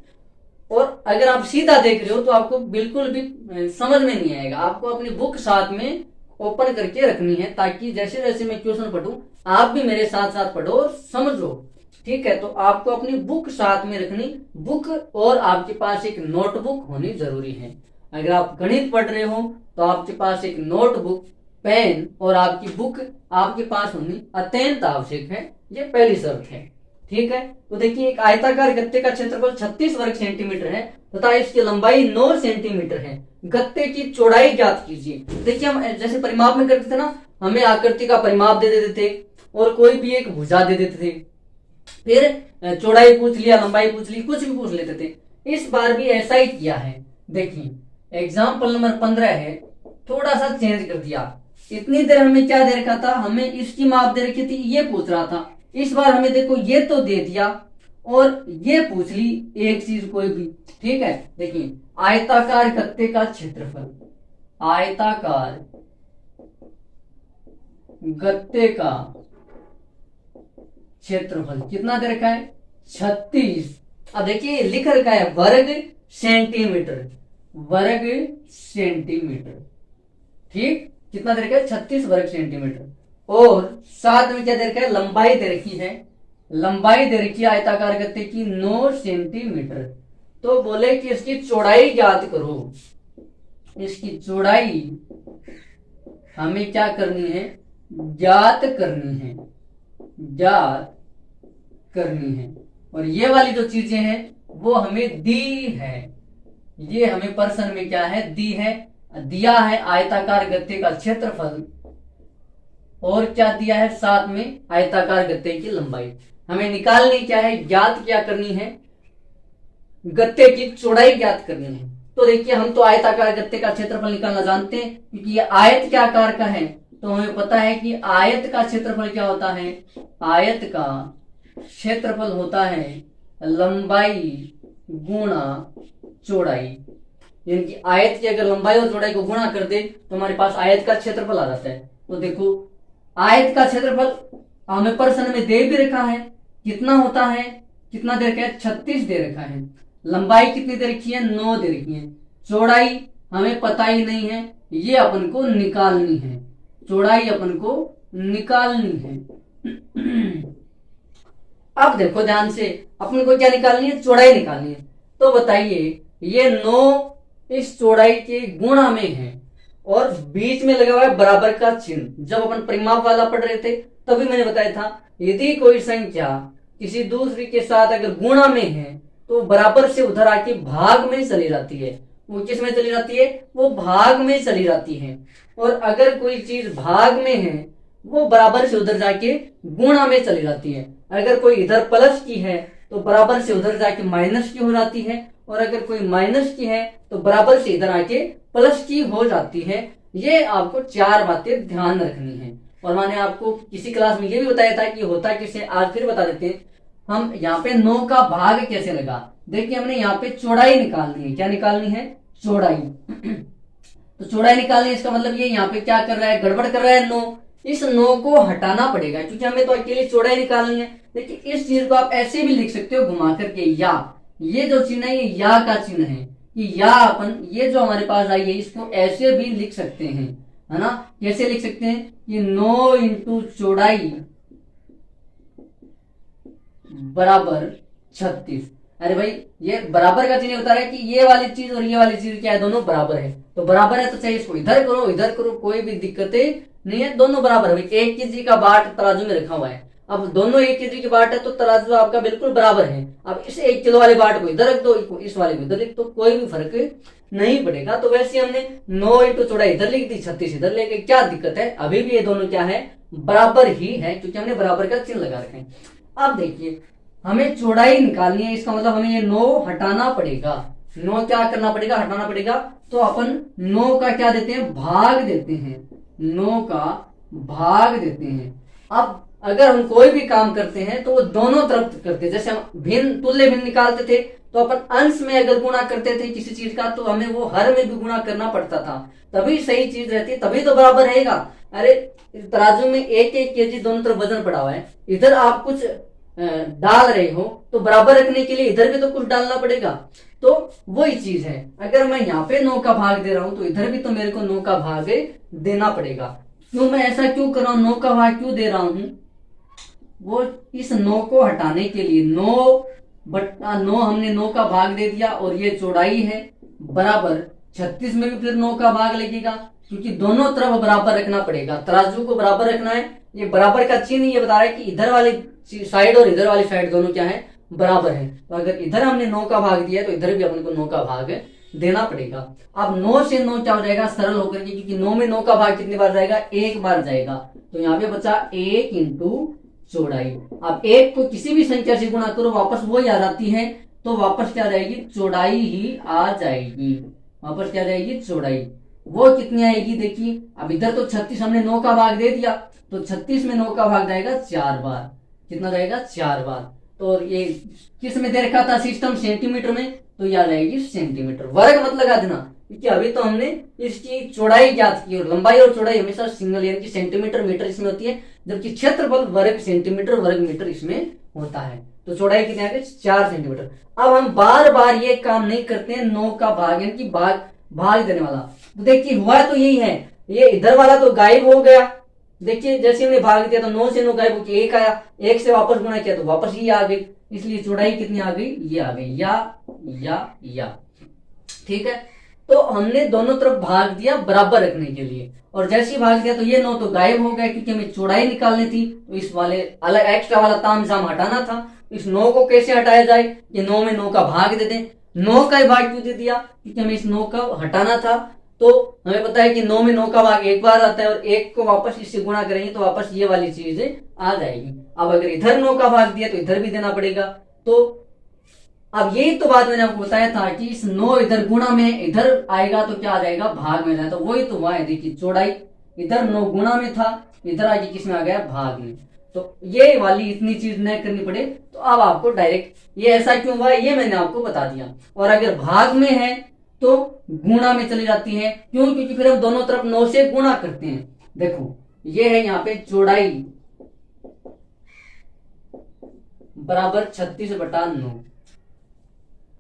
और अगर आप सीधा देख रहे हो तो आपको बिल्कुल भी समझ में नहीं आएगा। आपको अपनी बुक साथ में ओपन करके रखनी है, ताकि जैसे जैसे मैं क्वेश्चन पढ़ूं आप भी मेरे साथ साथ पढ़ो और समझो। ठीक है, तो आपको अपनी बुक साथ में रखनी, बुक और आपके पास एक नोटबुक होनी जरूरी है। अगर आप गणित पढ़ रहे हो तो आपके पास एक नोटबुक, पेन और आपकी बुक आपके पास होनी अत्यंत आवश्यक है। ये पहली शर्त है। ठीक है, तो देखिए एक आयताकार गत्ते का क्षेत्रफल 36 वर्ग सेंटीमीटर है तथा इसकी लंबाई 9 सेंटीमीटर है। गत्ते की चौड़ाई ज्ञात कीजिए। देखिए हम जैसे परिमाप में करते थे ना, हमें आकृति का परिमाप दे देते थे और कोई भी एक भुजा दे देते थे, फिर चौड़ाई पूछ लिया, लंबाई पूछ ली, कुछ भी पूछ लेते थे। इस बार भी ऐसा ही किया है। देखिए एग्जाम्पल नंबर 15 है, थोड़ा सा चेंज कर दिया। इतनी देर हमें क्या दे रखा था, हमें इसकी माप दे रखी थी, ये पूछ रहा था। इस बार हमें देखो ये तो दे दिया और ये पूछ ली एक चीज कोई भी। ठीक है, देखिए आयताकार गत्ते का क्षेत्रफल, आयताकार गत्ते का क्षेत्रफल कितना दे रखा है, 36। अब देखिए लिख रखा है वर्ग सेंटीमीटर, वर्ग सेंटीमीटर। ठीक, कितना दे रखा है, 36 वर्ग सेंटीमीटर। और साथ में क्या दे रखा है, लंबाई दे रखी है, लंबाई दे रखी है आयताकार गत्ते की 9 सेंटीमीटर। तो बोले कि इसकी चौड़ाई ज्ञात करो। इसकी चौड़ाई हमें क्या करनी है, ज्ञात करनी है, ज्ञात करनी है। और ये वाली जो चीजें हैं वो हमें दी है, ये हमें प्रश्न में क्या है, दी है, दिया है आयताकार गत्ते का क्षेत्रफल और क्या दिया है, साथ में आयताकार गत्ते की लंबाई। हमें निकालनी क्या है, ज्ञात क्या करनी है, गत्ते की चौड़ाई ज्ञात करनी है। तो देखिए हम तो आयताकार गत्ते का क्षेत्रफल निकालना जानते हैं, क्योंकि ये आयत क्या आकार का है, तो हमें पता है कि आयत का क्षेत्रफल क्या होता है, आयत का क्षेत्रफल होता है लंबाई गुणा चौड़ाई। यानी कि आयत की अगर लंबाई और चौड़ाई को गुणा कर दे तो हमारे पास आयत का क्षेत्रफल आ जाता है। तो देखो आयत का क्षेत्रफल हमें प्रश्न में दे भी रखा है, कितना होता है, कितना दे रखा है, 36 दे रखा है। लंबाई कितनी दे रखी है, 9 दे रखी है। चौड़ाई हमें पता ही नहीं है, ये अपन को निकालनी है, चौड़ाई अपन को निकालनी है। अब देखो ध्यान से, अपन को क्या निकालनी है, चौड़ाई निकालनी है। तो बताइए ये 9 इस चौड़ाई के गुणा में है और बीच में लगा हुआ है बराबर का चिन्ह। जब अपन परिमाप वाला पढ़ रहे थे तभी मैंने बताया था, यदि कोई संख्या किसी दूसरी के साथ अगर गुणा में है तो बराबर से उधर आके भाग में चली जाती है। वो किस में चली जाती है, वो भाग में चली जाती है। और अगर कोई चीज भाग में है वो बराबर से उधर जाके गुणा में चली जाती है। अगर कोई इधर प्लस की है तो बराबर से उधर जाके माइनस की हो जाती है, और अगर कोई माइनस की है तो बराबर से इधर आके प्लस की हो जाती है। ये आपको 4 बातें ध्यान रखनी है। और मैंने आपको किसी क्लास में ये भी बताया था कि होता कैसे, आज फिर बता देते हैं। हम यहाँ पे 9 का भाग कैसे लगा, देखिए हमने यहाँ पे चौड़ाई निकालनी है। क्या निकालनी है, चौड़ाई। तो चौड़ाई निकालनी है, इसका मतलब ये यहाँ पे क्या कर रहा है, गड़बड़ कर रहा है 9। इस 9 को हटाना पड़ेगा क्योंकि हमें तो अकेले चौड़ाई निकालनी है। देखिए इस चीज को आप ऐसे भी लिख सकते हो घुमा करके, या ये जो चिन्ह है ये या का चिन्ह है, कि या अपन ये जो हमारे पास आई है इसको ऐसे भी लिख सकते हैं, है ना। कैसे लिख सकते हैं, कि 9 इंटू चौड़ाई बराबर 36। अरे भाई ये बराबर का चिन्ह बता रहा है कि ये वाली चीज और ये वाली चीज क्या है, दोनों बराबर है। तो बराबर है तो चाहे इसको इधर करो इधर करो, कोई भी दिक्कतें नहीं है, दोनों बराबर है। 1 केजी का बाट तराजू में रखा हुआ है, अब दोनों 1 केजी की बाट है तो तराजू आपका बिल्कुल बराबर है। अब इस 1 किलो वाले बाट को इधर रख दो, इस वाले को इधर लिख दो, कोई भी फर्क नहीं पड़ेगा। तो वैसे हमने 9 इंटू चौड़ाई इधर लिख दी, 36 इधर लेके, क्या दिक्कत है, अभी भी ये दोनों क्या है, बराबर ही है, क्योंकि हमने बराबर का चिन्ह लगा रखे हैं। अब देखिए हमें चौड़ाई निकालनी है, इसका मतलब हमें ये 9 हटाना पड़ेगा। 9 क्या करना पड़ेगा, हटाना पड़ेगा। तो अपन 9 का क्या देते हैं, भाग देते हैं, 9 का भाग देते हैं। अब अगर हम कोई भी काम करते हैं तो वो दोनों तरफ करते हैं। जैसे हम भिन्न तुल्य भिन्न निकालते थे तो अपन अंश में अगर गुणा करते थे किसी चीज का तो हमें वो हर में भी गुणा करना पड़ता था, तभी सही चीज रहती, तभी तो बराबर रहेगा। अरे तराजू में 1-1 केजी दोनों तरफ वजन पड़ा हुआ है, इधर आप कुछ डाल रहे हो तो बराबर रखने के लिए इधर भी तो कुछ डालना पड़ेगा। तो वही चीज है, अगर मैं यहाँ पे 9 का भाग दे रहा हूं तो इधर भी तो मेरे को 9 का भाग देना पड़ेगा। क्यों मैं ऐसा क्यों कर रहा हूं, 9 का भाग क्यों दे रहा हूं, वो इस 9 को हटाने के लिए 9 हमने 9 का भाग दे दिया और ये चौड़ाई है बराबर 36 में भी फिर 9 का भाग लगेगा, क्योंकि दोनों तरफ बराबर रखना पड़ेगा, तराजू को बराबर रखना है। ये बराबर का चिन्ह ये बता रहा है कि इधर वाली साइड और इधर वाली साइड दोनों क्या है, बराबर है। तो अगर इधर हमने 9 का भाग दिया है तो इधर भी अपन को 9 का भाग देना पड़ेगा। अब 9 से 9 क्या हो जाएगा, सरल होकर के, क्योंकि 9 में 9 का भाग कितनी बार जाएगा, 1 बार जाएगा। तो यहाँ पे बचा 1 इंटू चौड़ाई। अब 1 को किसी भी संख्या से गुणा करो वापस वो ही आ जाती है, तो वापस क्या जाएगी, चौड़ाई ही आ जाएगी। वापस क्या जाएगी, चौड़ाई। वो कितनी आएगी देखिए, अब इधर तो 36 हमने 9 का भाग दे दिया, तो 36 में 9 का भाग जाएगा 4 बार। कितना जाएगा, 4 बार। तो ये किस में दे रखा था सिस्टम, सेंटीमीटर में, तो ये आ जाएगी सेंटीमीटर। वर्ग मत लगा देना, क्योंकि अभी तो हमने इसकी चौड़ाई ज्ञात की और लंबाई और चौड़ाई हमेशा सिंगल यानी कि सेंटीमीटर मीटर इसमें होती है, जबकि क्षेत्रफल वर्ग सेंटीमीटर वर्ग मीटर इसमें होता है। तो चौड़ाई कितनी आ गई, 4 सेंटीमीटर। अब हम बार बार ये काम नहीं करते हैं, 9 का भाग यानी कि भाग देने वाला। तो देखिए हुआ तो यही है, ये इधर वाला तो गायब हो गया। देखिए जैसे हमने भाग दिया तो 9 से 9 गायब होकर 1 आया, 1 से वापस गुणा किया तो वापस ये आ गई, इसलिए चौड़ाई कितनी आ गई, ये आ गई, या ठीक है। तो हमने दोनों तरफ भाग दिया बराबर रखने के लिए, और जैसे ही भाग दिया तो ये 9 तो गायब हो गया, क्योंकि हमें चौड़ाई निकालनी थी, तो इस वाले अलग एक्स्ट्रा वाला तामझाम हटाना था। इस 9 को कैसे हटाया जाए, ये 9 में 9 का भाग दे दें। 9 का ही भाग क्यों दे दिया, क्योंकि हमें इस 9 का हटाना था। तो हमें पता है कि 9 में 9 का भाग 1 बार आता है, और 1 को वापस इससे गुणा करेंगे तो वापस ये वाली चीज आ जाएगी। अब अगर इधर 9 का भाग दिया तो इधर भी देना पड़ेगा। तो अब यही तो बात मैंने आपको बताया था कि इस 9 इधर गुणा में इधर आएगा तो क्या आ जाएगा, भाग में जाएगा। तो वही तो हुआ है, देखिए चौड़ाई इधर 9 गुणा में था, इधर आके किस में आ गया, भाग में। तो ये वाली इतनी चीज न करनी पड़े, तो अब आपको डायरेक्ट ये ऐसा क्यों हुआ ये मैंने आपको बता दिया। और अगर भाग में है तो गुणा में चली जाती है, क्यों, क्योंकि फिर हम दोनों तरफ 9 से गुणा करते हैं। देखो ये है यहाँ पे चौड़ाई बराबर 36/9।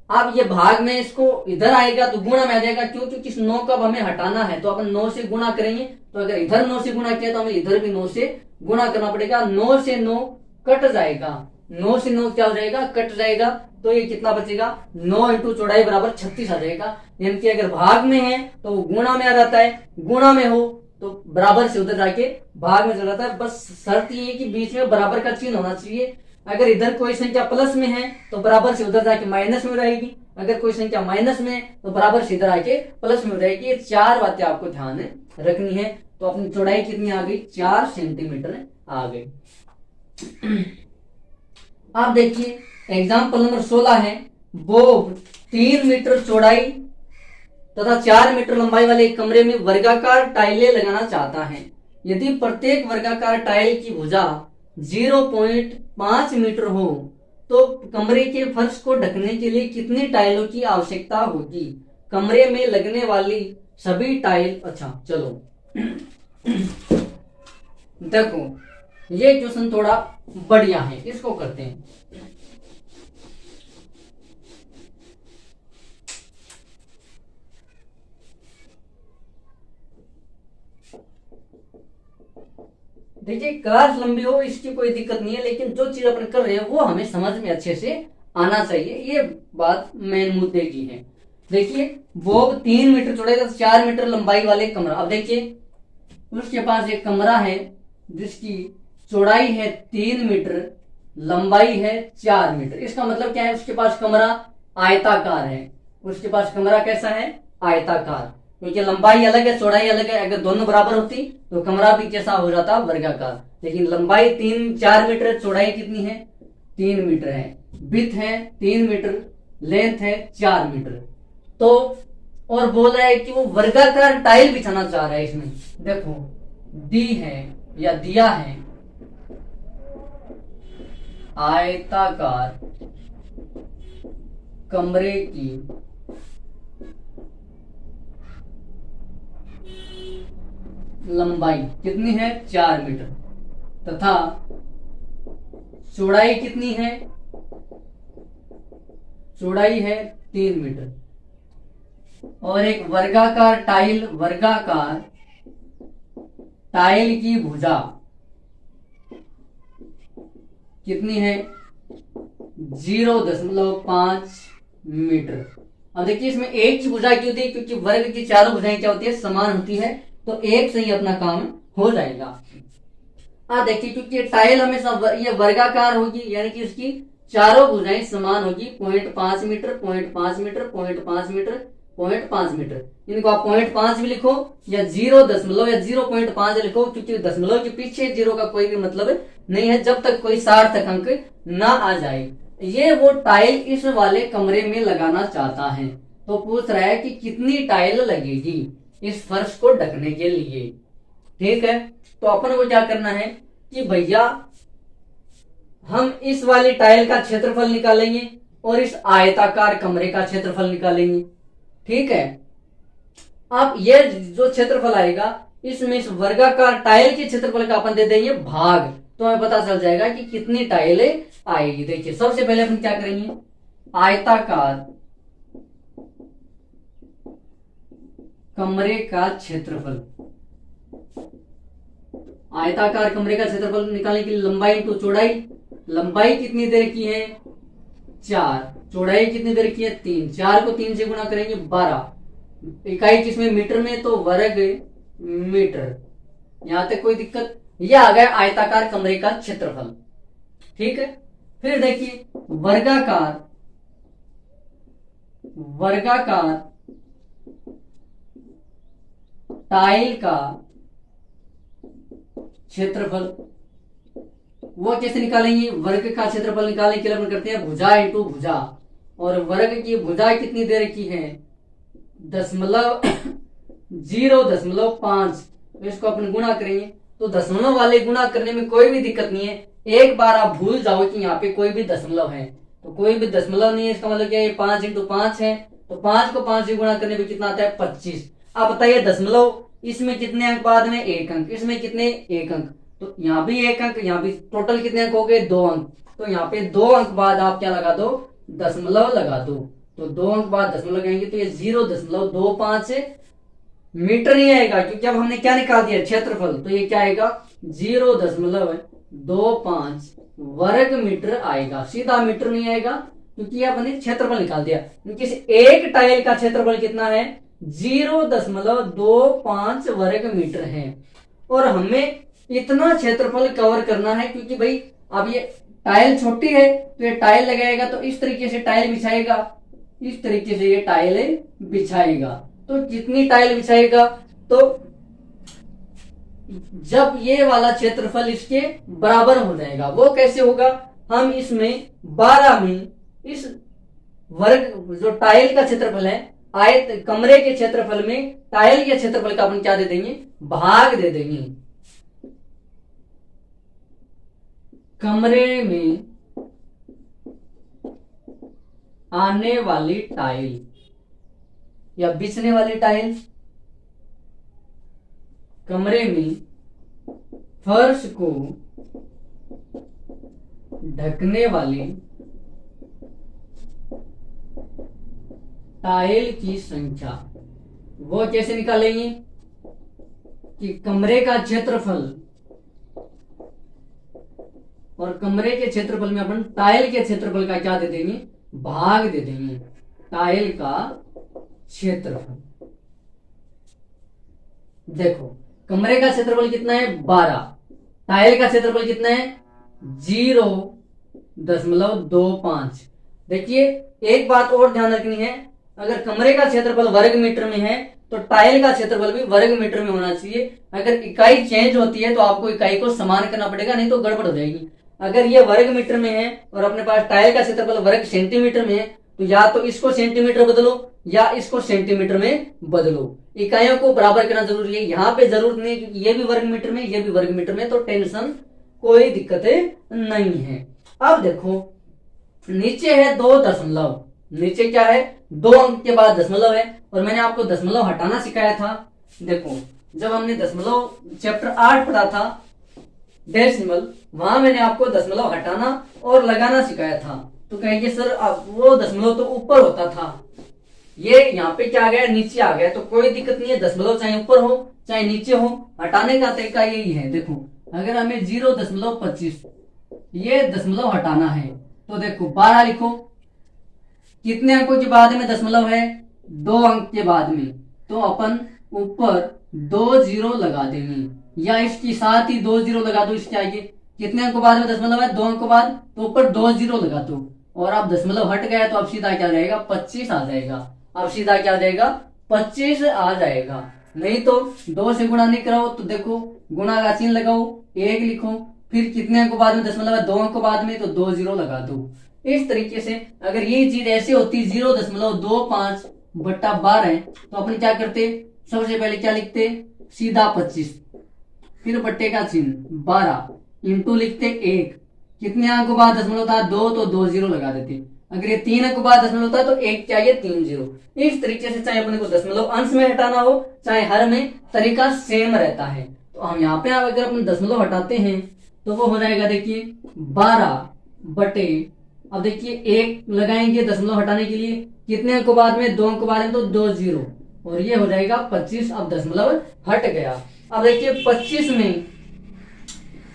अब ये भाग में इसको इधर आएगा तो गुणा में आ जाएगा, क्यों, क्योंकि इस 9 का हमें हटाना है, तो अपन 9 से गुणा करेंगे। तो अगर इधर 9 से गुणा किया तो हमें इधर भी 9 से गुणा करना पड़ेगा। 9 से 9 कट जाएगा, 9 से 9 क्या हो जाएगा, कट जाएगा। तो ये कितना बचेगा, 9 इंटू चौड़ाई बराबर 36 आ जाएगा। यानी कि अगर भाग में है तो वो गुणा में आ जाता है, गुणा में हो तो बराबर से उधर जाके भाग में चला जाता है। बस शर्त ये है कि बीच में बराबर का चिन्ह होना चाहिए। अगर इधर कोई संख्या प्लस में है तो बराबर से उधर जाके माइनस में रहेगी, अगर कोई संख्या माइनस में है तो बराबर से इधर आके प्लस में हो जाएगी। ये 4 बातें आपको ध्यान रखनी है। तो अपनी चौड़ाई कितनी आ गई, 4 सेंटीमीटर आ गई। आप देखिए एग्जाम्पल नंबर 16 है, बोब 3 मीटर चौड़ाई तथा 4 मीटर लंबाई वाले एक कमरे में वर्गाकार टाइलें लगाना चाहता है। यदि प्रत्येक वर्गाकार टाइल की भुजा 0.5 मीटर हो तो कमरे के फर्श को ढकने के लिए कितनी टाइलों की आवश्यकता होगी। कमरे में लगने वाली सभी टाइल, अच्छा चलो देखो ये क्वेश्चन थोड़ा बढ़िया है, इसको करते हैं। देखिए क्लास लंबी हो इसकी कोई दिक्कत नहीं है, लेकिन जो चीज अपन कर रहे हैं वो हमें समझ में अच्छे से आना चाहिए, ये बात मेन मुद्दे की है। देखिए बोब 3 मीटर चौड़ाई तथा 4 मीटर लंबाई वाले कमरा। अब देखिए उसके पास एक कमरा है जिसकी चौड़ाई है 3 मीटर, लंबाई है 4 मीटर। इसका मतलब क्या है, उसके पास कमरा आयताकार है। उसके पास कमरा कैसा है, आयताकार, क्योंकि लंबाई अलग है चौड़ाई अलग है। अगर दोनों बराबर होती तो कमरा भी कैसा हो जाता, वर्गाकार। लेकिन लंबाई 4 मीटर, चौड़ाई कितनी है, 3 मीटर है, विड्थ है 3 मीटर, लेंथ है 4 मीटर। तो और बोल रहा है कि वो वर्गाकार टाइल बिछाना चाह रहा है। इसमें देखो दी है या दिया है आयताकार कमरे की लंबाई कितनी है 4 मीटर तथा चौड़ाई कितनी है, चौड़ाई है 3 मीटर और एक वर्गाकार टाइल की भुजा कितनी है 0.5 मीटर। अब देखिए इसमें एक की भुजा क्यों दी, क्योंकि वर्ग की चारों भुजाएं क्या होती है समान होती है, तो एक से ही अपना काम हो जाएगा। देखिए क्योंकि टाइल हमेशा ये वर्गाकार होगी यानी कि उसकी चारों भुजाएं समान होगी 0.5 मीटर 0.5 मीटर 0.5 मीटर 0.5 मीटर। इनको आप 0.5 भी लिखो या 0.5 लिखो, क्योंकि दशमलव के पीछे 0 का कोई भी मतलब नहीं है जब तक कोई सार्थक अंक ना आ जाए। ये वो टाइल इस वाले कमरे में लगाना चाहता है, तो पूछ रहा है कि कितनी टाइल लगेगी इस फर्श को ढकने के लिए। ठीक है, तो अपन को क्या करना है कि भैया हम इस वाली टाइल का क्षेत्रफल निकालेंगे और इस आयताकार कमरे का क्षेत्रफल निकालेंगे। ठीक है, अब ये जो क्षेत्रफल आएगा इसमें इस वर्गाकार टाइल के क्षेत्रफल का अपन दे देंगे भाग, तो हमें पता चल जाएगा कि कितनी टाइलें आएगी। देखिए सबसे पहले अपन क्या करेंगे, आयताकार कमरे का क्षेत्रफल, आयताकार कमरे का क्षेत्रफल निकालने के लिए लंबाई इंटू चौड़ाई, लंबाई कितनी दे रखी है 4, चौड़ाई कितनी दे रखी है 3, 4 को 3 से गुणा करेंगे 12, इकाई किसमें मीटर में, तो वर्ग मीटर। यहां तक कोई दिक्कत, यह आ गया आयताकार कमरे का क्षेत्रफल। ठीक है, फिर देखिए वर्गाकार टाइल का क्षेत्रफल वो कैसे निकालेंगे, वर्ग का क्षेत्रफल निकालने के लिए अपन करते हैं भुजा इंटू भुजा, और वर्ग की भुजा कितनी दे रखी है 0.5, तो इसको अपन गुणा करेंगे। तो दशमलव वाले गुणा करने में कोई भी दिक्कत नहीं है, एक बार आप भूल जाओ कि यहाँ पे कोई भी दशमलव है, तो कोई भी दशमलव नहीं है इसका मतलब क्या है 5 इंटू 5 है, तो 5 को 5 से गुणा करने में कितना आता है 25। आप बताइए दशमलव इसमें कितने अंक बाद में 1 अंक, इसमें कितने 1 अंक, तो यहाँ भी 1 अंक, यहाँ भी टोटल कितने अंक हो गए 2 अंक, तो यहाँ पे 2 अंक बाद आप क्या लगा दो दशमलव लगा दो, तो 2 अंक बाद दशमलव लगाएंगे तो ये 0.25 मीटर नहीं आएगा, क्योंकि अब हमने क्या निकाल दिया क्षेत्रफल, तो ये क्या आएगा 0.25 वर्ग मीटर आएगा, सीधा मीटर नहीं आएगा, क्योंकि हमने क्षेत्रफल निकाल दिया। क्योंकि एक टाइल का क्षेत्रफल कितना है 0.25 वर्ग मीटर है, और हमें इतना क्षेत्रफल कवर करना है, क्योंकि भाई अब ये टाइल छोटी है तो ये टाइल लगाएगा तो इस तरीके से टाइल बिछाएगा, इस तरीके से ये टाइल बिछाएगा, तो जितनी टाइल बिछाएगा तो जब ये वाला क्षेत्रफल इसके बराबर हो जाएगा। वो कैसे होगा, हम इसमें 12 में इस वर्ग जो टाइल का क्षेत्रफल है आयत कमरे के क्षेत्रफल में टाइल के क्षेत्रफल का अपन क्या दे देंगे भाग दे देंगे। कमरे में आने वाली टाइल या बिछने वाली टाइल, कमरे में फर्श को ढकने वाली टाइल की संख्या, वो कैसे निकालेंगे कि कमरे का क्षेत्रफल और कमरे के क्षेत्रफल में अपन टाइल के क्षेत्रफल का क्या दे देंगे भाग दे देंगे, टाइल का क्षेत्रफल। देखो कमरे का क्षेत्रफल कितना है 12, टाइल का क्षेत्रफल कितना है 0.25। देखिए एक बात और ध्यान रखनी है, अगर कमरे का क्षेत्रफल वर्ग मीटर में है तो टाइल का क्षेत्रफल भी वर्ग मीटर में होना चाहिए। अगर इकाई चेंज होती है तो आपको इकाई को समान करना पड़ेगा, नहीं तो गड़बड़ हो जाएगी। अगर ये वर्ग मीटर में है और अपने पास टाइल का क्षेत्रफल वर्ग सेंटीमीटर में है, तो या तो इसको सेंटीमीटर बदलो या इसको सेंटीमीटर में बदलो। इकाइयों को बराबर करना जरूरी है, यहाँ पे जरूरत नहीं है क्योंकि ये भी वर्ग मीटर में ये भी वर्ग मीटर में, तो टेंशन कोई दिक्कत नहीं है। अब देखो नीचे है 2 दशमलव, नीचे क्या है 2 अंक के बाद दशमलव है, और मैंने आपको दशमलव हटाना सिखाया था। देखो जब हमने दशमलव चैप्टर 8 पढ़ा था डेसिमल, वहां मैंने आपको दशमलव हटाना और लगाना सिखाया था। तो कहेंगे सर अब वो दशमलव तो ऊपर होता था, ये यहाँ पे क्या आ गया नीचे आ गया। तो कोई दिक्कत नहीं है, दशमलव चाहे ऊपर हो चाहे नीचे हो, हटाने का तरीका यही है। देखो अगर हमें 0.25 ये दशमलव हटाना है तो देखो 12 लिखो, कितने अंकों के बाद में दशमलव है 2 अंक के बाद में, तो अपन ऊपर 2 जीरो लगा देंगे, या इसके साथ ही 2 जीरो लगा दो। इसके आगे कितने अंकों बाद में दशमलव है 2 अंकों बाद, तो ऊपर 2 जीरो लगा दो, और अब दशमलव हट गया तो अब सीधा क्या जाएगा 25 आ जाएगा। अब सीधा क्या आ जाएगा 25 आ जाएगा। नहीं तो 2 से गुणा नहीं कराओ तो देखो गुणा का चिन्ह लगाओ, 1 लिखो, फिर कितने अंकों बाद में दशमलव है 2 अंकों बाद में, तो 2 जीरो लगा दो। इस तरीके से अगर ये चीज ऐसे होती 0.25/12 तो अपन क्या करते, सबसे पहले क्या लिखते सीधा 25, फिर बट्टे का चिन्ह 12 इंटू लिखते 1, कितने अंकों बाद दशमलव था 2, तो 2 जीरो लगा देते। अगर ये 3 अंकों बाद दशमलव था तो 1 चाहिए 3 जीरो। इस तरीके से चाहे अपने को दशमलव अंश में हटाना हो चाहे हर में, तरीका सेम रहता है। तो हम यहाँ पे अगर अपन दशमलव हटाते हैं तो वो हो जाएगा देखिए 12 बटे, अब देखिए 1 लगाएंगे दशमलव हटाने के लिए, कितने अंकों बाद में 2 अंकों बाद में, तो 2 जीरो, और ये हो जाएगा 25। अब दशमलव हट गया। अब देखिए 25 में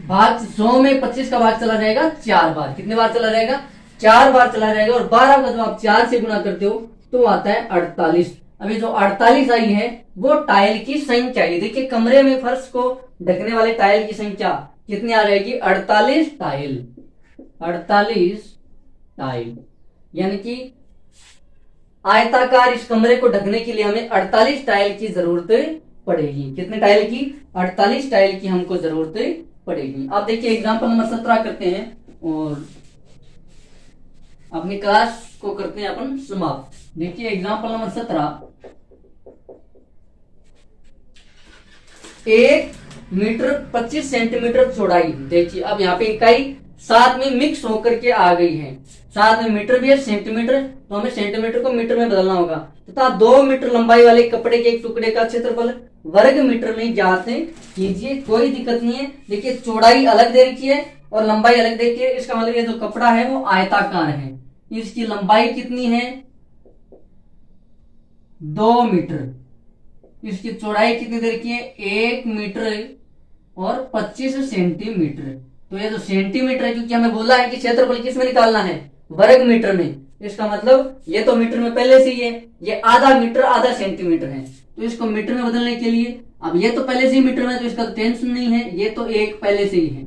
भाग 100 में 25 का भाग चला जाएगा 4 बार, कितने बार चला जाएगा 4 बार चला जाएगा, और 12 का जब आप 4 से गुणा करते हो तो आता है 48। अभी जो 48 आई है वो टाइल की संख्या है। देखिए कमरे में फर्श को ढकने वाले टाइल की संख्या कितनी आ जाएगी 48 टाइल, 48 टाइल, यानी कि आयताकार इस कमरे को ढकने के लिए हमें 48 टाइल की जरूरत पड़ेगी। कितने टाइल की 48 टाइल की हमको जरूरत पड़ेगी। अब देखिए एग्जांपल नंबर 17 करते हैं और अपनी क्लास को करते हैं अपन समाप्त। देखिए एग्जांपल नंबर 17, 1 मीटर 25 सेंटीमीटर चौड़ाई। देखिए अब यहाँ पे इकाई साथ में मिक्स होकर के आ गई है, साथ में मीटर भी है सेंटीमीटर, तो हमें सेंटीमीटर को मीटर में बदलना होगा तथा 2 मीटर लंबाई वाले कपड़े के एक टुकड़े का क्षेत्रफल वर्ग मीटर में ज्ञात कीजिए। कोई दिक्कत नहीं है। देखिए चौड़ाई अलग दे रखी है और लंबाई अलग दे रखी है, इसका मतलब ये जो कपड़ा है वो आयताकार है। इसकी लंबाई कितनी है 2 मीटर, इसकी चौड़ाई कितनी दे रखी है 1 मीटर और 25 सेंटीमीटर। तो ये जो सेंटीमीटर है, क्योंकि हमें बोला है कि क्षेत्रफल किस में निकालना है वर्ग मीटर में, इसका मतलब ये तो मीटर में पहले से ही है, ये आधा मीटर आधा सेंटीमीटर है, तो इसको मीटर में बदलने के लिए अब ये तो पहले से ही मीटर में, तो इसका टेंशन नहीं है, ये तो 1 पहले से ही है।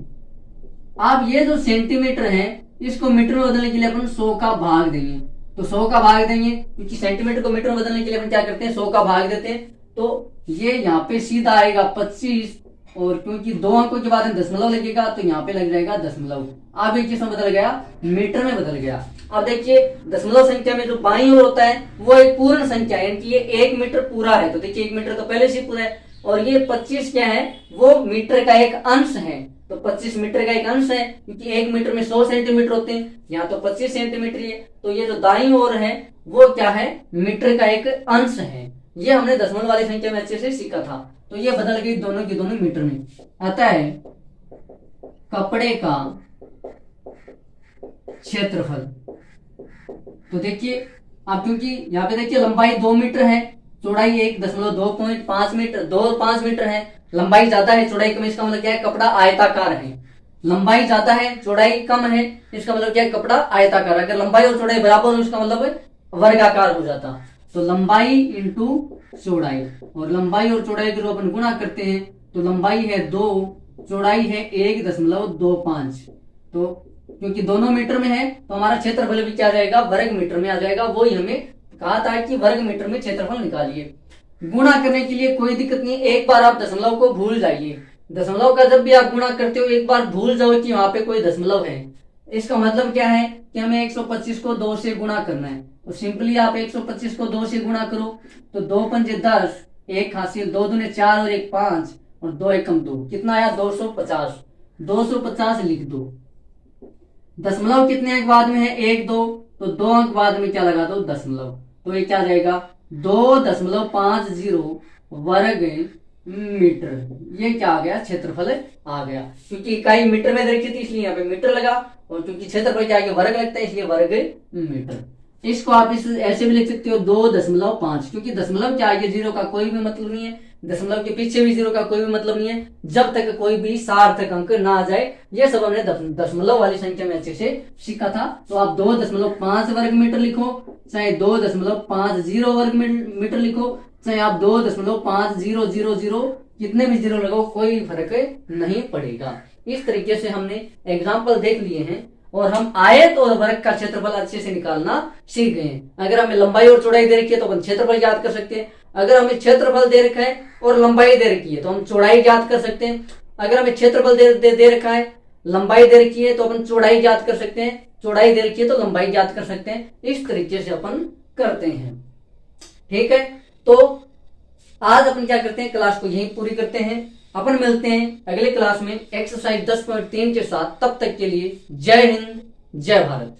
अब ये जो सेंटीमीटर है इसको मीटर में बदलने के लिए अपन 100 का भाग देंगे, तो 100 का भाग देंगे, क्योंकि सेंटीमीटर को मीटर में बदलने के लिए अपन क्या करते हैं 100 का भाग देते हैं, तो ये यहाँ पे सीधा आएगा 25, और क्योंकि 2 अंकों के बाद दशमलव लगेगा तो यहाँ पे लग जाएगा दशमलव। अब ये किसमें बदल गया मीटर में बदल गया। अब देखिए दशमलव संख्या में जो बाईं ओर होता है वो एक पूर्ण संख्या है, यानी कि ये 1 मीटर पूरा है, तो देखिए 1 मीटर तो पहले से पूरा है, और ये 25 क्या है वो मीटर का एक अंश है, तो 25 मीटर का एक अंश है, क्योंकि 1 मीटर में 100 सेंटीमीटर होते हैं, यहाँ तो 25 सेंटीमीटर है, तो ये जो दाईं ओर है वो क्या है मीटर का एक अंश है। ये हमने दशमलव वाली संख्या में अच्छे से सीखा था। तो ये बदल गई दोनों की दोनों मीटर में। आता है कपड़े का क्षेत्रफल, तो देखिए अब क्योंकि यहाँ पे देखिए लंबाई 2 मीटर है, चौड़ाई 1.25 मीटर 2.5 मीटर है, लंबाई ज्यादा है चौड़ाई कम, इसका मतलब क्या है कपड़ा आयताकार है। लंबाई ज्यादा है चौड़ाई कम है, इसका मतलब क्या है कपड़ा आयताकार। अगर लंबाई और चौड़ाई बराबर हो इसका मतलब वर्गाकार हो जाता। तो लंबाई इंटू चौड़ाई, और लंबाई और चौड़ाई को अपन गुणा करते हैं तो लंबाई है 2, चौड़ाई है 1.25, तो क्योंकि दोनों मीटर में है तो हमारा क्षेत्रफल भी क्या आ जाएगा वर्ग मीटर में आ जाएगा। वही हमें कहा था कि वर्ग मीटर में क्षेत्रफल निकालिए। गुणा करने के लिए कोई दिक्कत नहीं, एक बार आप दशमलव को भूल जाइए। दशमलव का जब भी आप गुणा करते हो एक बार भूल जाओ कि वहां पे कोई दशमलव है। इसका मतलब क्या है कि हमें 125 को 2 से गुणा करना है, तो सिंपली आप 125 को 2 से गुणा करो, तो 2 पंजे 10, 1 हासिल, 2 दूने 4 और 1 5 और 2 एकम 2, कितना आया 250। 250 लिख दो। दशमलव कितने अंक बाद में है, 1 2, तो 2 अंक बाद में क्या लगा दो, दशमलव, तो ये क्या आ जाएगा 2.50 वर्ग मीटर। ये क्या आ गया, क्षेत्रफल आ गया, क्योंकि इकाई मीटर में रखी थी इसलिए यहाँ पे मीटर लगा, और क्योंकि क्षेत्रफल के आगे वर्ग लगता है इसलिए वर्ग मीटर। इसको आप इस ऐसे भी लिख सकते हो 2.5, क्योंकि दशमलव के आगे 0 का कोई भी मतलब नहीं है, दशमलव के पीछे भी 0 का कोई भी मतलब नहीं है, जब तक कोई भी सार्थक अंक ना आ जाए। ये सब हमने दशमलव वाली संख्या में अच्छे से सीखा था। तो आप 2.5 वर्ग मीटर लिखो, चाहे 2.50 वर्ग मीटर लिखो, चाहे आप 2.5000 कितने भी जीरो लगाओ, कोई फर्क नहीं पड़ेगा। इस तरीके से हमने एग्जाम्पल देख लिए हैं और हम आयत और वर्ग का क्षेत्रफल अच्छे से निकालना सीख गए हैं। अगर हमें लंबाई और चौड़ाई दे रखी है तो अपन क्षेत्रफल याद कर सकते हैं, अगर हमें क्षेत्रफल दे रखा है और लंबाई दे रखी है तो हम चौड़ाई याद कर सकते हैं, अगर हमें क्षेत्रफल दे रखा है, लंबाई दे रखी है तो अपन चौड़ाई याद कर सकते हैं, चौड़ाई दे रखी है तो लंबाई याद कर सकते हैं। इस तरीके से अपन करते हैं, ठीक है। तो आज अपन क्या करते हैं, क्लास को यहीं पूरी करते हैं। अपन मिलते हैं अगले क्लास में एक्सरसाइज 10.3 के साथ। तब तक के लिए जय हिंद, जय भारत।